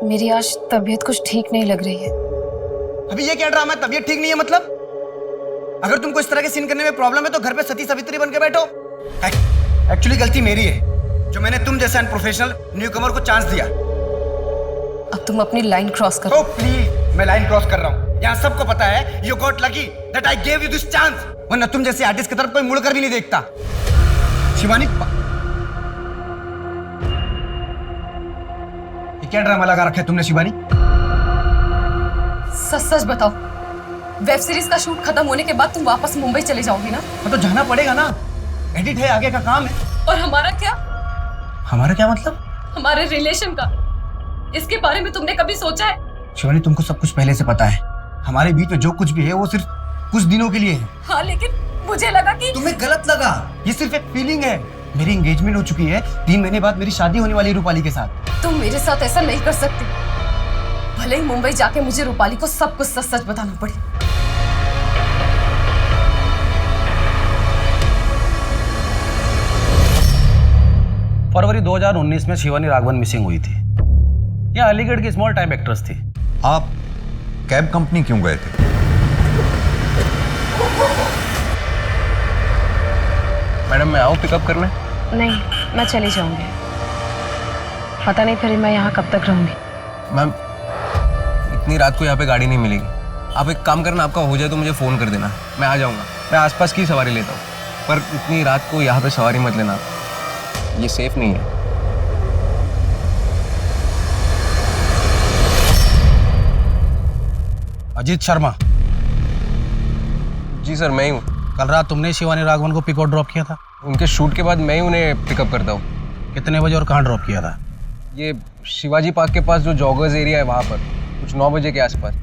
मेरी आज तबीयत कुछ ठीक नहीं लग रही है। अभी ये क्या ड्रामा है? तबीयत ठीक नहीं है मतलब? अगर तुमको इस तरह के सीन करने में प्रॉब्लम है तो घर पे सती सावित्री बन के बैठो। एक्चुअली गलती मेरी है जो मैंने तुम जैसे अनप्रोफेशनल न्यूकमर को चांस दिया। अब तुम अपनी लाइन क्रॉस करो। Oh, please, मैं लाइन क्रॉस कर रहा हूँ। यहाँ सबको पता है you got lucky that I gave you this chance। वरना तुम जैसे आर्टिस्ट की तरफ कोई मुड़कर भी नहीं देखता। शिवानी, ये क्या ड्रामा लगा रखा है तुमने शिवानी? सच सच बताओ, वेब सीरीज का शूट खत्म होने के बाद तुम वापस मुंबई चले जाओगी ना? तो जाना पड़ेगा ना, एडिट है, आगे का काम है। और हमारा क्या? हमारा क्या मतलब? हमारे रिलेशन का, इसके बारे में तुमने कभी सोचा है? शिवानी, तुमको सब कुछ पहले से पता है। हमारे बीच में जो कुछ भी है वो सिर्फ कुछ दिनों के लिए है। हाँ, लेकिन मुझे लगा कि तुम्हें गलत लगा। ये सिर्फ एक फीलिंग है। मेरी एंगेजमेंट हो चुकी है, 3 महीने बाद मेरी शादी होने वाली है रूपाली के साथ। तुम मेरे साथ ऐसा नहीं कर सकती। भले ही मुंबई जाके मुझे रूपाली को सब कुछ सच सच बताना पड़े। फरवरी 2019 में शिवानी राघवन मिसिंग हुई थी। यह अलीगढ़ की स्मॉल टाइम एक्ट्रेस थी। आप कैब कंपनी क्यों गए थे? मैडम मैं आऊँ पिकअप करने? नहीं, मैं चली जाऊंगी। पता नहीं फिर मैं यहाँ कब तक रहूंगी। मैम इतनी रात को यहाँ पे गाड़ी नहीं मिलेगी। आप एक काम करना, आपका हो जाए तो मुझे फ़ोन कर देना, मैं आ जाऊँगा। मैं आसपास की सवारी लेता हूँ, पर इतनी रात को यहाँ पे सवारी मत लेना, ये सेफ नहीं है। अजीत शर्मा। जी सर, मैं ही हूँ। कल रात तुमने शिवानी राघवन को पिक और ड्रॉप किया था? उनके शूट के बाद मैं ही उन्हें पिकअप करता हूँ। कितने बजे और कहाँ ड्रॉप किया था? ये शिवाजी पार्क के पास जो जॉगर्स एरिया है वहाँ पर, कुछ 9 बजे के आसपास।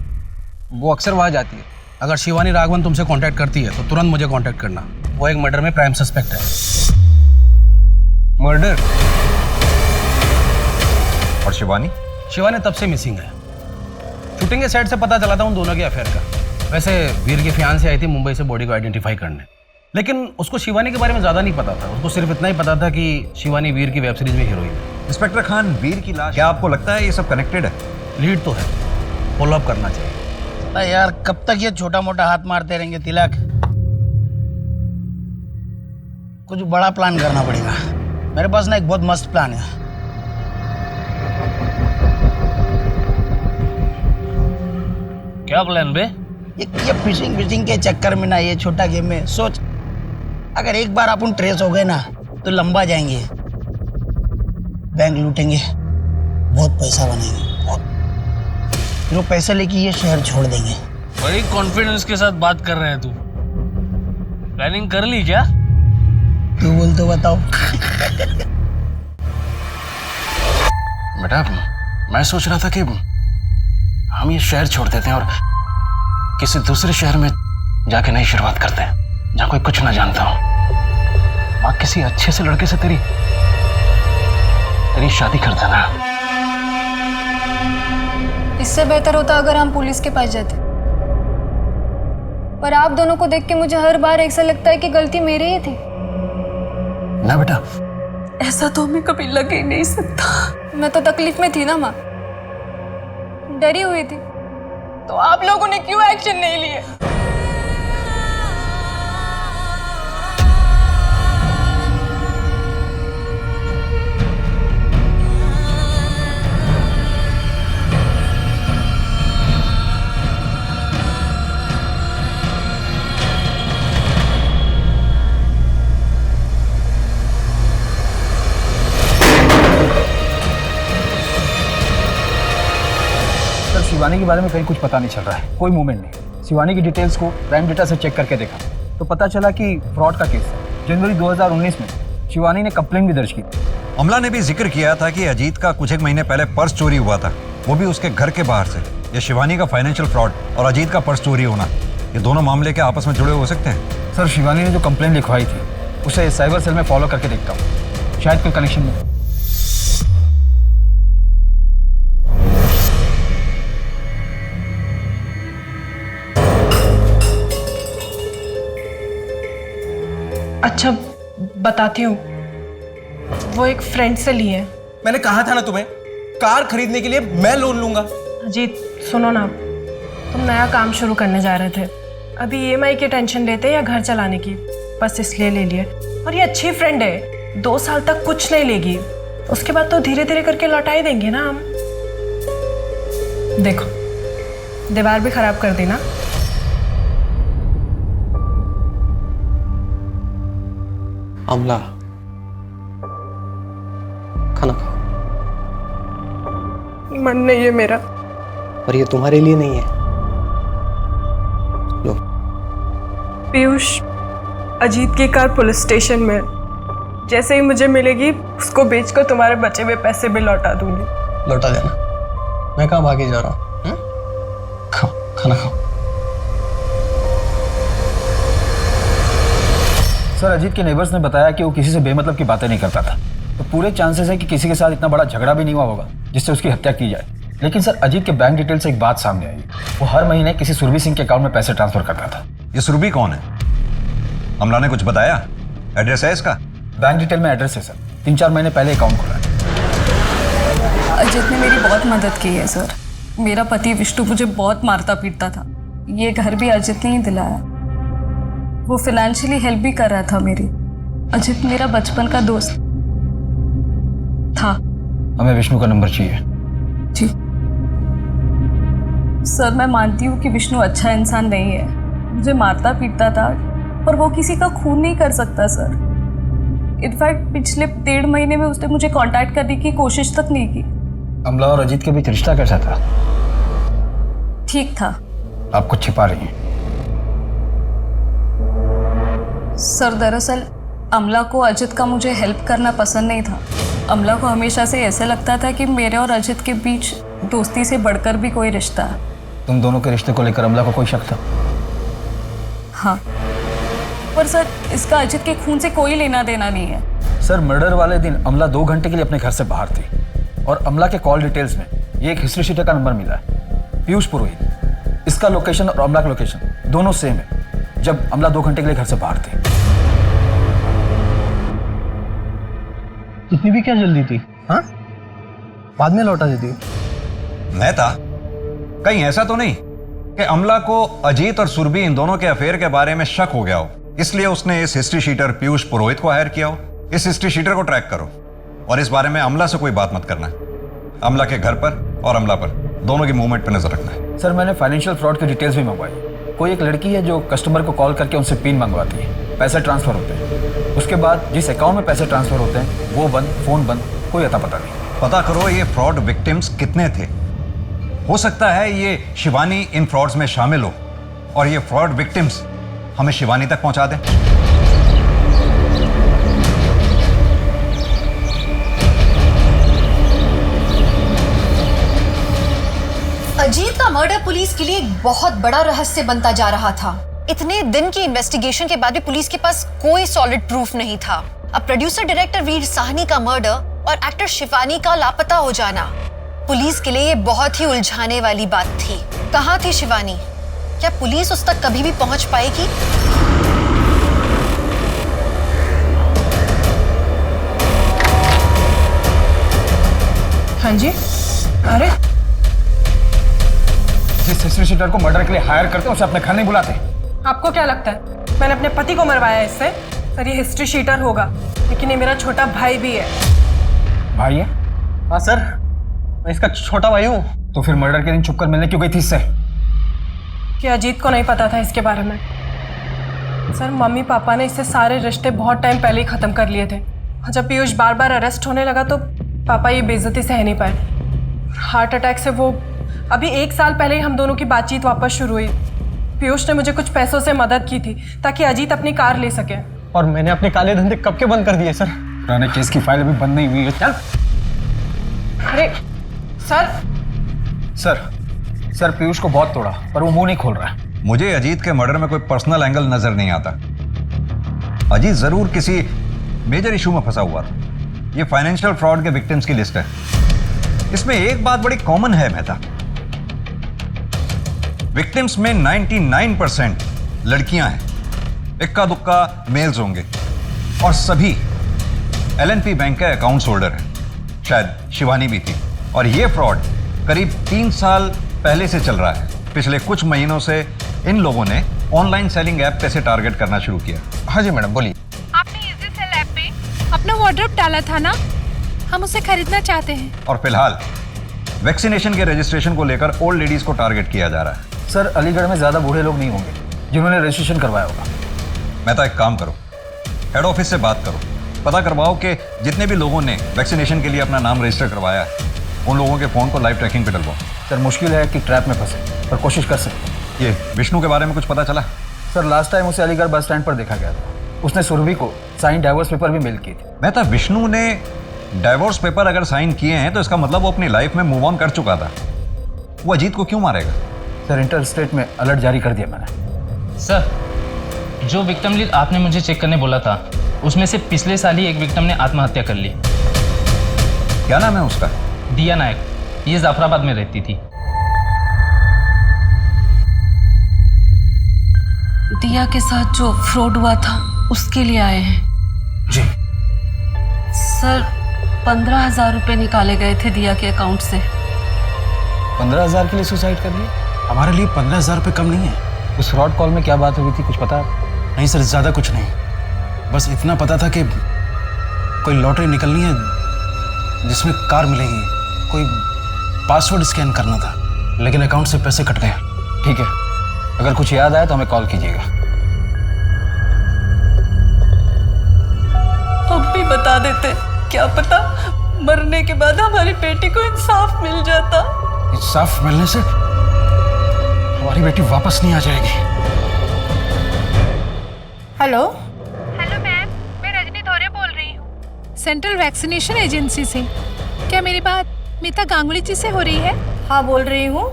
वो अक्सर वहाँ जाती है। अगर शिवानी राघवन तुमसे कांटेक्ट करती है तो तुरंत मुझे कांटेक्ट करना। वो एक मर्डर में प्राइम सस्पेक्ट है। मर्डर? और शिवानी? शिवानी तब से मिसिंग है। शूटिंग के सेट से पता चला था उन दोनों के अफेयर का। वैसे वीर की फियांसे आई थी मुंबई से बॉडी को आइडेंटिफाई करने, लेकिन उसको शिवानी के बारे में ज़्यादा नहीं पता था। उसको सिर्फ इतना ही पता था कि शिवानी वीर की वेब सीरीज में हीरोइन है। इंस्पेक्टर खान, वीर की लाश, क्या आपको लगता है ये सब कनेक्टेड है? लीड तो है, फॉलो अप करना चाहिए। यार कब तक ये छोटा मोटा हाथ मारते रहेंगे तिलक? कुछ बड़ा प्लान करना पड़ेगा। मेरे पास ना एक बहुत मस्त प्लान है। क्या प्लान बे? ये फिशिंग के चक्कर में ना, ये छोटा गेम में सोच, अगर एक बार अपन ट्रेस हो गए ना तो लंबा जाएंगे, बैंक लूटेंगे, बहुत पैसा बनेंगे, बहुत। फिर वो पैसा लेके ये शहर छोड़ देंगे। बड़ी कॉन्फिडेंस के साथ बात कर रहे हैं तू। प्लानिंग कर ली क्या? तू बोल तो बताओ। बेटा मैं सोच रहा था कि हम ये शहर छोड़ देते हैं और किसी दूसरे शहर में जाके नई शुरुआत करते हैं, जहाँ कोई कुछ ना जानता हो। वहाँ किसी अच्छे से लड़के से तेरी शादी कर देना। इससे बेहतर होता अगर हम पुलिस के पास जाते, पर आप दोनों को देख के मुझे हर बार ऐसा लगता है कि गलती मेरी ही थी। ना बेटा, ऐसा तो हमें कभी लग ही नहीं सकता। मैं तो तकलीफ में थी ना माँ, डरी हुई थी, तो आप लोगों ने क्यों एक्शन नहीं लिए? शिवानी के बारे में कहीं कुछ पता नहीं चल रहा है, कोई मूवमेंट नहीं। शिवानी की डिटेल्स को प्राइम डेटा से चेक करके देखा तो पता चला कि फ्रॉड का केस है। जनवरी 2019 में शिवानी ने कंप्लेंट भी दर्ज की। अमला ने भी जिक्र किया था कि अजीत का कुछ एक महीने पहले पर्स चोरी हुआ था, वो भी उसके घर के बाहर से। ये शिवानी का फाइनेंशियल फ्रॉड और अजीत का पर्स चोरी होना, ये दोनों मामले के आपस में जुड़े हो सकते हैं। सर शिवानी ने जो कंप्लेंट लिखवाई थी उसे साइबर सेल में फॉलो करके देखता हूँ, शायद कोई कनेक्शन नहीं। अच्छा बताती हूँ, वो एक फ्रेंड से ली है। मैंने कहा था ना तुम्हें, कार खरीदने के लिए मैं लोन लूंगा। अजीत सुनो ना, तुम नया काम शुरू करने जा रहे थे, अभी EMI की टेंशन लेते या घर चलाने की, बस इसलिए ले लिए। और ये अच्छी फ्रेंड है, 2 साल तक कुछ नहीं लेगी, उसके बाद तो धीरे धीरे करके लौटा ही देंगे ना हम। देखो, दीवार भी खराब कर दी ना। अमला, खाना खाओ। मन नहीं है मेरा। पर ये तुम्हारे लिए नहीं है। लो। पीयूष, अजीत की कार पुलिस स्टेशन में है। जैसे ही मुझे मिलेगी उसको बेचकर तुम्हारे बचे हुए पैसे भी लौटा दूंगी। लौटा देना। मैं कहाँ भागे जा रहा हूँ? खाओ, खाना खाओ। सर, अजीत के नेबर्स ने बताया कि वो किसी से बेमतलब की बातें नहीं करता था, तो पूरे चांसेस है कि किसी के साथ इतना बड़ा झगड़ा भी नहीं हुआ होगा जिससे उसकी हत्या की जाए। लेकिन सर, अजीत के बैंक डिटेल से एक बात सामने आई। वो हर महीने किसी सुरभि सिंह के अकाउंट में पैसे ट्रांसफर करता था। ये सुरभि कौन है? अमला ने कुछ बताया? एड्रेस है इसका? बैंक डिटेल में एड्रेस है सर। 3-4 महीने पहले अकाउंट खुला है। अजीत ने मेरी बहुत मदद की है सर। मेरा पति विष्णु मुझे बहुत मारता पीटता था। ये घर भी अजीत ने ही दिलाया। वो फाइनेंशियली हेल्प भी कर रहा था मेरी। अजीत मेरा बचपन का दोस्त था। हमें विष्णु का नंबर चाहिए। जी सर, मैं मानती हूँ कि विष्णु अच्छा इंसान नहीं है। मुझे मारता पीटता था, पर वो किसी का खून नहीं कर सकता सर। इनफैक्ट पिछले 1.5 महीने में उसने मुझे कांटेक्ट करने की कोशिश तक नहीं की। अमला और अजीत के बीच रिश्ता कैसा था? ठीक था। आप कुछ छिपा रही हैं। सर, दरअसल अमला को अजित का मुझे हेल्प करना पसंद नहीं था। अमला को हमेशा से ऐसे लगता था कि मेरे और अजित के बीच दोस्ती से बढ़कर भी कोई रिश्ता है। तुम दोनों के रिश्ते को लेकर अमला को कोई शक था? हाँ, पर सर इसका अजित के खून से कोई लेना देना नहीं है। सर, मर्डर वाले दिन अमला 2 घंटे के लिए अपने घर से बाहर थी और अमला के कॉल डिटेल्स में ये एक हिस्ट्री शीटर का नंबर मिला है, पीयूष पुरोहित। इसका लोकेशन और अमला का लोकेशन दोनों सेम है जब अमला 2 घंटे के लिए घर से बाहर थी। इतनी भी क्या जल्दी थी? हाँ, बाद में लौटा देती। मैं था? कहीं ऐसा तो नहीं कि अमला को अजीत और सुरभि इन दोनों के अफेयर के बारे में शक हो गया हो, इसलिए उसने इस हिस्ट्री शीटर पीयूष पुरोहित को हायर किया हो? इस हिस्ट्री शीटर को ट्रैक करो और इस बारे में अमला से कोई बात मत करना। अमला के घर पर और अमला पर दोनों की मूवमेंट पर नजर रखना है। सर, मैंने फाइनेंशियल फ्रॉड की डिटेल्स भी मंगवाई। कोई एक लड़की है जो कस्टमर को कॉल करके उनसे पिन मंगवाती है, पैसे ट्रांसफर होते हैं। उसके बाद जिस अकाउंट में पैसे ट्रांसफर होते हैं वो बंद, फोन बंद, कोई अता पता नहीं। पता करो ये फ्रॉड विक्टिम्स कितने थे। हो सकता है ये शिवानी इन फ्रॉड्स में शामिल हो और ये फ्रॉड विक्टिम्स हमें शिवानी तक पहुंचा दें। अजीत का मर्डर पुलिस के लिए एक बहुत बड़ा रहस्य बनता जा रहा था। इतने दिन की इन्वेस्टिगेशन के बाद भी पुलिस के पास कोई सॉलिड प्रूफ नहीं था। अब प्रोड्यूसर डायरेक्टर वीर साहनी का मर्डर और एक्टर शिवानी का लापता हो जाना पुलिस के लिए ये बहुत ही उलझाने वाली बात थी। कहाँ थी शिवानी? क्या पुलिस उस तक कभी भी पहुंच पाएगी? हाँ जी। अरे, जिस हिस्ट्री शीटर को मर्डर के लिए हायर करते हैं उसे अपने घर नहीं बुलाते। आपको क्या लगता है मैंने अपने पति को मरवाया इससे? सर, ये हिस्ट्री शीटर होगा, लेकिन ये मेरा छोटा भाई भी है। भाई है? हाँ सर, मैं इसका छोटा भाई हूँ। तो फिर मर्डर के दिन छुपकर मिलने क्यों गई थी इससे? कि अजीत को नहीं पता था इसके बारे में। सर, मम्मी पापा ने इससे सारे रिश्ते बहुत टाइम पहले ही ख़त्म कर लिए थे। जब पीयूष बार बार अरेस्ट होने लगा तो पापा ये बेइज्जती सह नहीं पाए। हार्ट अटैक से वो अभी 1 साल पहले ही हम दोनों की बातचीत वापस शुरू हुई। पीयूष ने मुझे कुछ पैसों से मदद की थी ताकि अजीत अपनी कार ले सके। और मैंने अपने काले धंधे कब के बंद कर दिए सर। पुराने केस की फाइल अभी बंद नहीं हुई है। चल। अरे सर। सर, पीयूष को बहुत तोड़ा पर वो मुंह नहीं खोल रहा है। मुझे अजीत के मर्डर में कोई पर्सनल एंगल नजर नहीं आता। अजीत जरूर किसी मेजर इशू में फंसा हुआ था। ये फाइनेंशियल फ्रॉड के विक्टिम्स की लिस्ट है। इसमें एक बात बड़ी कॉमन है मेहता, विक्टिम्स में 99% लड़कियां हैं, इक्का दुक्का मेल्स होंगे और सभी LNP बैंक के अकाउंट होल्डर हैं। शायद शिवानी भी थी। और ये फ्रॉड करीब 3 साल पहले से चल रहा है। पिछले कुछ महीनों से इन लोगों ने ऑनलाइन सेलिंग ऐप पे से टारगेट करना शुरू किया। हाँ जी मैडम, बोलिए। आपने इजी सेल ऐप पे अपना वार्डरोब डाला था ना, हम उसे खरीदना चाहते हैं। और फिलहाल वैक्सीनेशन के रजिस्ट्रेशन को लेकर ओल्ड लेडीज को टारगेट किया जा रहा है। सर अलीगढ़ में ज़्यादा बूढ़े लोग नहीं होंगे जिन्होंने रजिस्ट्रेशन करवाया होगा। मैं तो एक काम करो, हेड ऑफिस से बात करो, पता करवाओ कि जितने भी लोगों ने वैक्सीनेशन के लिए अपना नाम रजिस्टर करवाया है उन लोगों के फ़ोन को लाइव ट्रैकिंग पे डलवाओ। सर मुश्किल है कि ट्रैप में फंसे, पर कोशिश कर सकते हैं। ये विष्णु के बारे में कुछ पता चला? सर लास्ट टाइम उसे अलीगढ़ बस स्टैंड पर देखा गया था। उसने सुरभि को साइन डाइवोर्स पेपर भी मेल की थी। मैं था विष्णु ने डाइवोर्स पेपर अगर साइन किए हैं तो इसका मतलब वो अपनी लाइफ में मूव ऑन कर चुका था। वो अजीत को क्यों मारेगा? सर इंटर स्टेट में अलर्ट जारी कर दिया मैंने। सर जो विक्टिम लिस्ट आपने मुझे चेक करने बोला था उसमें से पिछले साल ही एक विक्टिम ने आत्महत्या कर ली। क्या नाम है उसका? दिया नायक, ये जाफराबाद में रहती थी। दिया के साथ जो फ्रॉड हुआ था उसके लिए आए हैं। जी सर 15,000 रुपए निकाले गए थे दिया के अकाउंट से। 15,000 के लिए सुसाइड कर लिया? हमारे लिए 15,000 रुपये कम नहीं है। उस फ्रॉड कॉल में क्या बात हुई थी, कुछ पता? नहीं सर, ज़्यादा कुछ नहीं, बस इतना पता था कि कोई लॉटरी निकलनी है जिसमें कार मिलेगी, कोई पासवर्ड स्कैन करना था, लेकिन अकाउंट से पैसे कट गए। ठीक है, अगर कुछ याद आया तो हमें कॉल कीजिएगा। अब भी बता देते, क्या पता मरने के बाद हमारी बेटी को इंसाफ मिल जाता। इंसाफ मिलने से हमारी बेटी वापस नहीं आ जाएगी। हेलो हेलो मैम, मैं रजनी धोरे बोल रही हूँ, सेंट्रल वैक्सीनेशन एजेंसी से। क्या मेरी बात मीता गांगुली जी से हो रही है? हाँ बोल रही हूँ।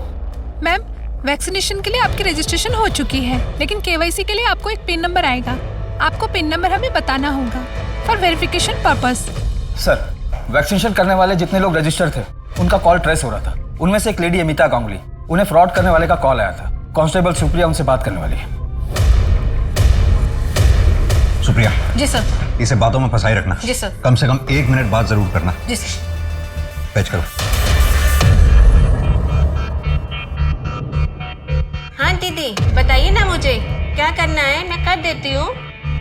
मैम वैक्सीनेशन के लिए आपकी रजिस्ट्रेशन हो चुकी है, लेकिन केवाईसी के लिए आपको एक पिन नंबर आएगा। आपको पिन नंबर हमें बताना होगा for verification purpose. Sir vaccination करने वाले जितने लोग रजिस्टर थे उनका कॉल ट्रेस हो रहा था। उनमें से एक लेडी अमिता गांगुली, उन्हें फ्रॉड करने वाले का कॉल आया था। कांस्टेबल सुप्रिया उनसे बात करने वाली है। सुप्रिया। जी सर। इसे बातों में फंसाई रखना। जी सर। कम से कम 1 मिनट बात जरूर करना। जी सर। पैच करो। हाँ दीदी बताइए ना मुझे क्या करना है, मैं कर देती हूँ।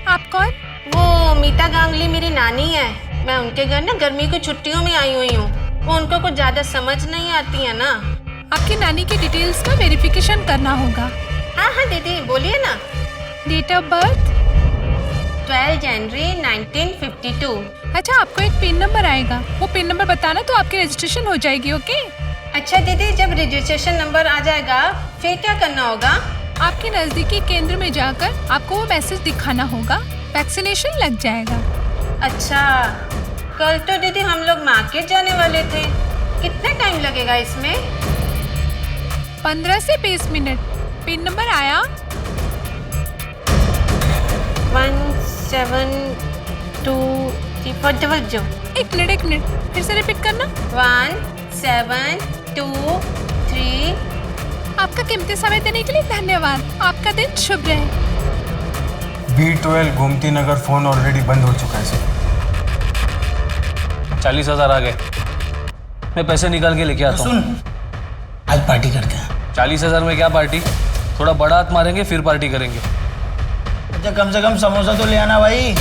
आप कौन? वो मीता गांगुली मेरी नानी है। मैं उनके घर ना गर्मी की छुट्टियों में आई हुई हूँ। वो उनको कुछ ज्यादा समझ नहीं आती है ना। आपकी नानी की डिटेल्स का वेरिफिकेशन करना होगा। हाँ हाँ दीदी बोलिए ना। डेट ऑफ बर्थ 12 जनवरी 1952। अच्छा, आपको एक पिन नंबर आएगा, वो पिन नंबर बताना तो आपकी रजिस्ट्रेशन हो जाएगी। ओके। अच्छा दीदी, जब रजिस्ट्रेशन नंबर आ जाएगा फिर क्या करना होगा? आपके नजदीकी केंद्र में जाकर आपको वो मैसेज दिखाना होगा, वैक्सीनेशन लग जाएगा। अच्छा, कल तो दीदी हम लोग मार्केट जाने वाले थे, कितना टाइम लगेगा इसमें? 15 से 20 मिनट। पिन नंबर आया? 1723। एक मिनट फिर से रिपीट करना। 1723। आपका कीमती समय देने के लिए धन्यवाद। आपका दिन शुभ रहे। B12 Gomti Nagar phone already बंद हो चुका है सर। 40,000 आ गए, मैं पैसे निकाल के लेके आता हूँ। सुन, आज पार्टी करते हैं। 40,000 में क्या पार्टी? थोड़ा बड़ा हाथ मारेंगे फिर पार्टी करेंगे। अच्छा कम से कम समोसा तो ले आना भाई।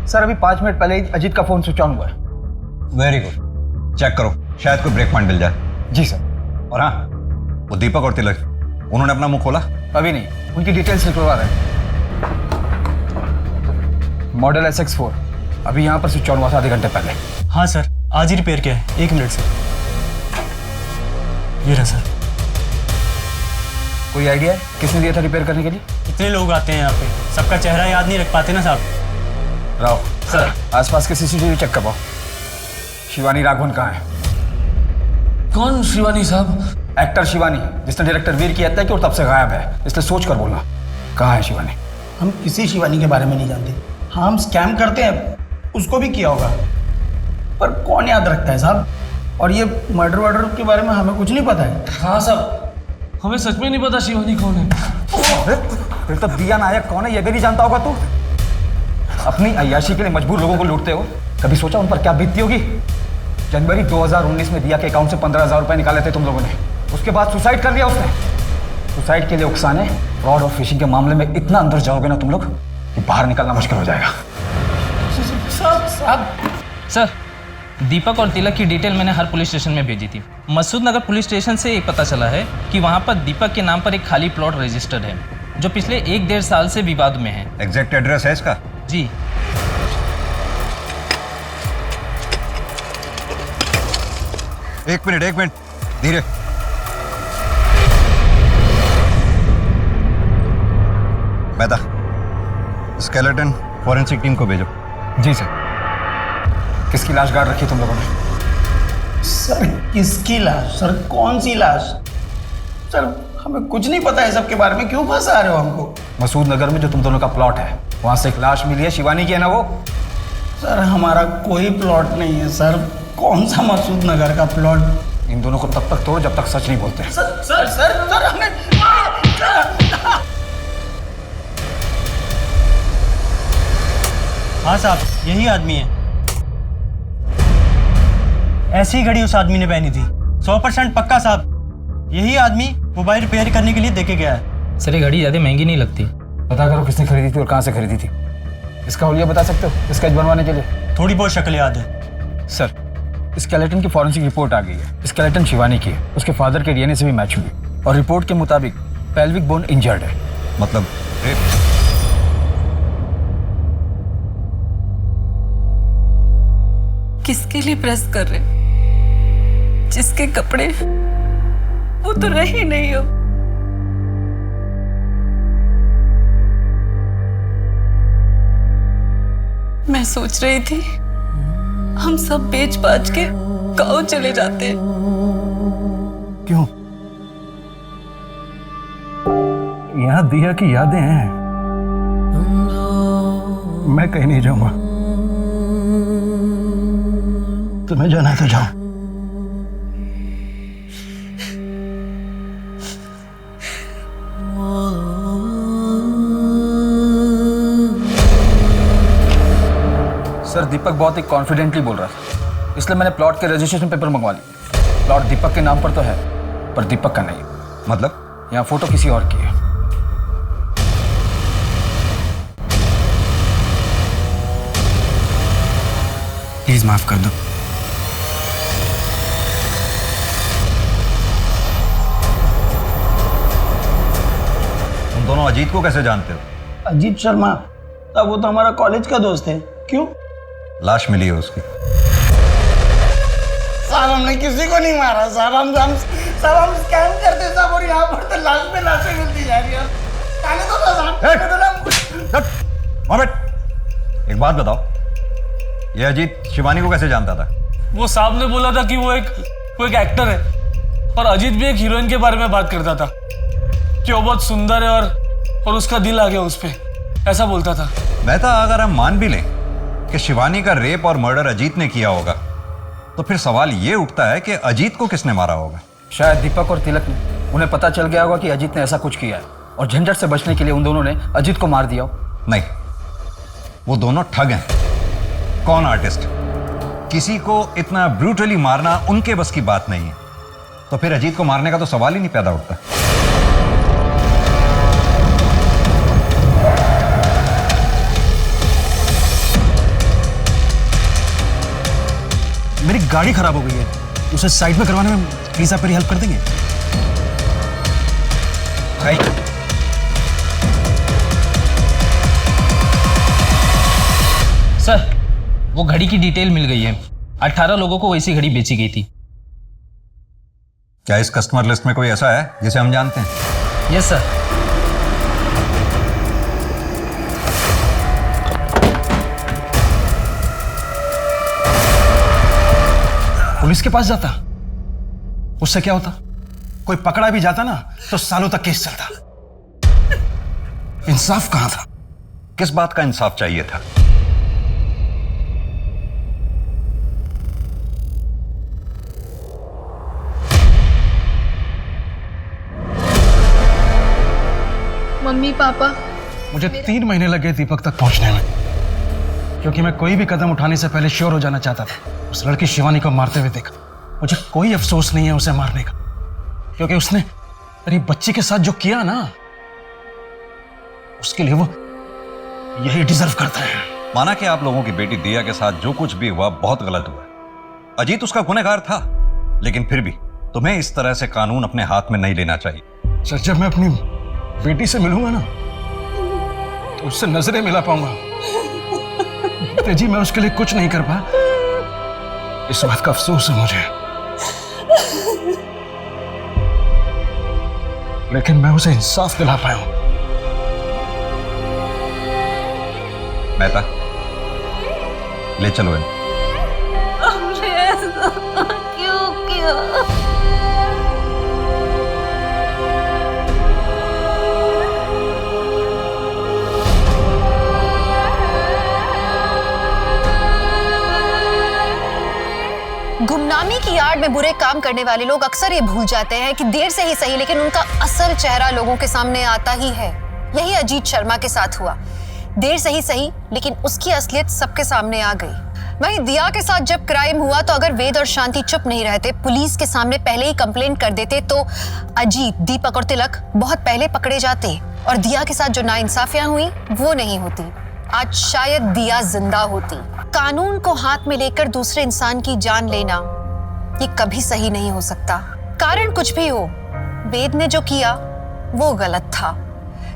सर अभी 5 मिनट पहले ही अजीत का फोन स्विच ऑन हुआ है। वेरी गुड, चेक करो, शायद कोई ब्रेक पॉइंट मिल जाए। जी सर। और हाँ, वो दीपक और तिलक, उन्होंने अपना मुंह खोला? अभी नहीं, उनकी डिटेल्स निकलवा रहे हैं। मॉडल SX4 अभी यहाँ पर स्विच ऑन हुआ था आधे घंटे पहले। हाँ सर, आज ही रिपेयर किया है। 1 मिनट सर। ये रहा सर। कोई आइडिया है किसने दिया था रिपेयर करने के लिए? कितने लोग आते हैं यहाँ पे, सबका चेहरा याद नहीं रख पाते ना साहब। राव सर, आसपास के CCTV चेक करवाओ। शिवानी राघवन कहाँ है? कौन शिवानी साहब? एक्टर शिवानी, जिसने डायरेक्टर वीर की हत्या की और तब से गायब है, इसलिए सोच कर बोलना। कहाँ है शिवानी? हम किसी शिवानी के बारे में नहीं जानते। हाँ, हम स्कैम करते हैं, उसको भी किया होगा, पर कौन याद रखता है साहब। और ये मर्डर वर्डर के बारे में हमें कुछ नहीं पता है। हाँ साहब, हमें सच में नहीं पता शिवानी कौन है। फिर तो दिया नायक कौन है ये भी नहीं जानता होगा तू। अपनी अय्याशी के लिए मजबूर लोगों को लूटते हो, कभी सोचा उन पर क्या बीतती होगी। जनवरी 2019 में दिया के अकाउंट से 15,000 रुपए निकाले थे तुम लोगों ने, उसके बाद सुसाइड कर लिया उसने। सुसाइड के लिए उकसाने, फ्रॉड और फिशिंग के मामले में इतना अंदर जाओगे ना तुम लोग कि बाहर निकलना मुश्किल हो जाएगा। सर, दीपक और तिलक की डिटेल मैंने हर पुलिस स्टेशन में भेजी थी। मसूद नगर पुलिस स्टेशन से एक पता चला है कि वहाँ पर दीपक के नाम पर एक खाली प्लॉट रजिस्टर्ड है जो पिछले 1-1.5 साल से विवाद में है। एग्जैक्ट एड्रेस है इसका? जी। एक मिनट धीरे। मेहता, स्केलेटन फॉरेंसिक टीम को भेजो। जी सर। किसकी लाश गाड़ रखी तुम लोगों ने? सर किसकी लाश? सर कौन सी लाश? सर हमें कुछ नहीं पता है सबके बारे में, क्यों फंसा रहे हो हमको? मसूद नगर में जो तुम दोनों का प्लॉट है वहां से एक लाश मिली है, शिवानी की है ना वो? सर हमारा कोई प्लॉट नहीं है सर। कौन सा मसूद नगर का प्लॉट? इन दोनों को तब तक तोड़ो जब तक सच नहीं बोलते। सर हमें हाँ साहब, यही आदमी है। ऐसी ही घड़ी उस आदमी ने पहनी थी, 100% पक्का साहब। यही आदमी मोबाइल रिपेयर करने के लिए देके गया है। सर ये घड़ी ज़्यादा महंगी नहीं लगती। पता करो किसने खरीदी थी और कहाँ से खरीदी थी। इसका हुलिया बता सकते हो स्केच बनवाने के लिए? थोड़ी बहुत शक्ल याद है सर। स्केलेटन की फॉरेंसिक रिपोर्ट आ गई है। स्केलेटन शिवानी की है, उसके फादर के डीएनए से भी मैच हुई और रिपोर्ट के मुताबिक पेल्विक बोन इंजर्ड है। मतलब किसके लिए प्रेस कर रहे? जिसके कपड़े वो तो रहे नहीं हो। मैं सोच रही थी हम सब बेच बाच के गाँव चले जाते। क्यों? यहाँ दिया की यादें हैं। मैं कहीं नहीं जाऊंगा। तुम्हें जाना है तो जाओ। सर दीपक बहुत ही कॉन्फिडेंटली बोल रहा था, इसलिए मैंने प्लॉट के रजिस्ट्रेशन पेपर मंगवा लिए। प्लॉट दीपक के नाम पर तो है पर दीपक का नहीं। मतलब यहाँ फोटो किसी और की है। प्लीज माफ कर दो। तुम दोनों अजीत को कैसे जानते हो? अजीत शर्मा? तब वो तो हमारा कॉलेज का दोस्त है। क्यों? लाश मिली है उसकी। साहब हमने किसी को नहीं मारा साहब। हम स्कैम करते साहब और यहाँ पर तो लाश पे लाशें मिलती जा रही है। एक बात बताओ, ये अजीत शिवानी को कैसे जानता था? वो साहब ने बोला था कि वो एक एक्टर है और अजीत भी एक हीरोइन के बारे में बात करता था कि वो बहुत सुंदर है और उसका दिल आ गया उस पे, ऐसा बोलता था। मेहता, अगर हम मान भी लें कि शिवानी का रेप और मर्डर अजीत ने किया होगा तो फिर सवाल ये उठता है कि अजीत को किसने मारा होगा? शायद दीपक और तिलक ने, उन्हें पता चल गया होगा कि अजीत ने ऐसा कुछ किया है और झंझट से बचने के लिए उन दोनों ने अजीत को मार दिया हो। नहीं, वो दोनों ठग हैं। कौन आर्टिस्ट? किसी को इतना ब्रूटली मारना उनके बस की बात नहीं है, तो फिर अजीत को मारने का तो सवाल ही नहीं पैदा होता। मेरी गाड़ी खराब हो गई है, उसे साइड में करवाने में प्लीज आप मेरी हेल्प कर देंगे? सर वो घड़ी की डिटेल मिल गई है। 18 लोगों को वैसी घड़ी बेची गई थी। क्या इस कस्टमर लिस्ट में कोई ऐसा है जिसे हम जानते हैं? Yes sir. पुलिस के पास जाता, उससे क्या होता? कोई पकड़ा भी जाता ना तो सालों तक केस चलता। इंसाफ कहां था? किस बात का इंसाफ चाहिए था? Mummy papa. मुझे 3 महीने लगे दीपक तक पहुंचने में, क्योंकि मैं कोई भी कदम उठाने से पहले श्योर हो जाना चाहता था। उस लड़की शिवानी को मारते हुए देखा, मुझे कोई अफसोस नहीं है उसे मारने का, क्योंकि उसने मेरी बच्ची के साथ जो किया ना, उसके लिए वो यही डिजर्व करता है। माना कि आप लोगों की बेटी दिया के साथ जो कुछ भी हुआ बहुत गलत हुआ। अजीत उसका गुनहगार था, लेकिन फिर भी तुम्हें इस तरह से कानून अपने हाथ में नहीं लेना चाहिए। सर, जब मैं अपनी बेटी से मिलूंगा ना, तो उससे नजरें मिला पाऊंगा। जी, मैं उसके लिए कुछ नहीं कर पाया, इस बात का अफसोस है मुझे, लेकिन मैं उसे इंसाफ दिला पाया हूं। मेहता, ले चलो इन। हमने ऐसा क्यों किया? गुमनामी की आड़ में बुरे काम करने वाले लोग अक्सर ये भूल जाते हैं कि देर से ही सही, लेकिन उनका असल चेहरा लोगों के सामने आता ही है। यही अजीत शर्मा के साथ हुआ। देर से ही सही, लेकिन उसकी असलियत सबके सामने आ गई। वहीं दिया के साथ जब क्राइम हुआ तो अगर वेद और शांति चुप नहीं रहते, पुलिस के सामने पहले ही कंप्लेंट कर देते, तो अजीत, दीपक और तिलक बहुत पहले पकड़े जाते और दिया के साथ जो नाइंसाफियां हुई वो नहीं होती। आज शायद दिया जिंदा होती। कानून को हाथ में लेकर दूसरे इंसान की जान लेना ये कभी सही नहीं हो सकता। कारण कुछ भी हो, वेद ने जो किया वो गलत था,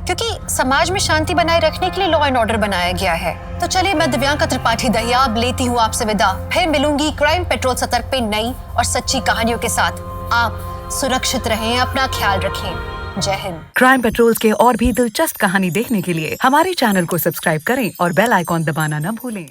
क्योंकि समाज में शांति बनाए रखने के लिए लॉ एंड ऑर्डर बनाया गया है। तो चलिए, मैं दिव्यांका त्रिपाठी दहिया अब लेती हूँ आपसे विदा। फिर मिलूंगी क्राइम पेट्रोल सतर्क पे नई और सच्ची कहानियों के साथ। आप सुरक्षित रहें, अपना ख्याल रखें। जय हिंद। क्राइम पेट्रोल के और भी दिलचस्प कहानी देखने के लिए हमारे चैनल को सब्सक्राइब करें और बेल आइकॉन दबाना न भूलें।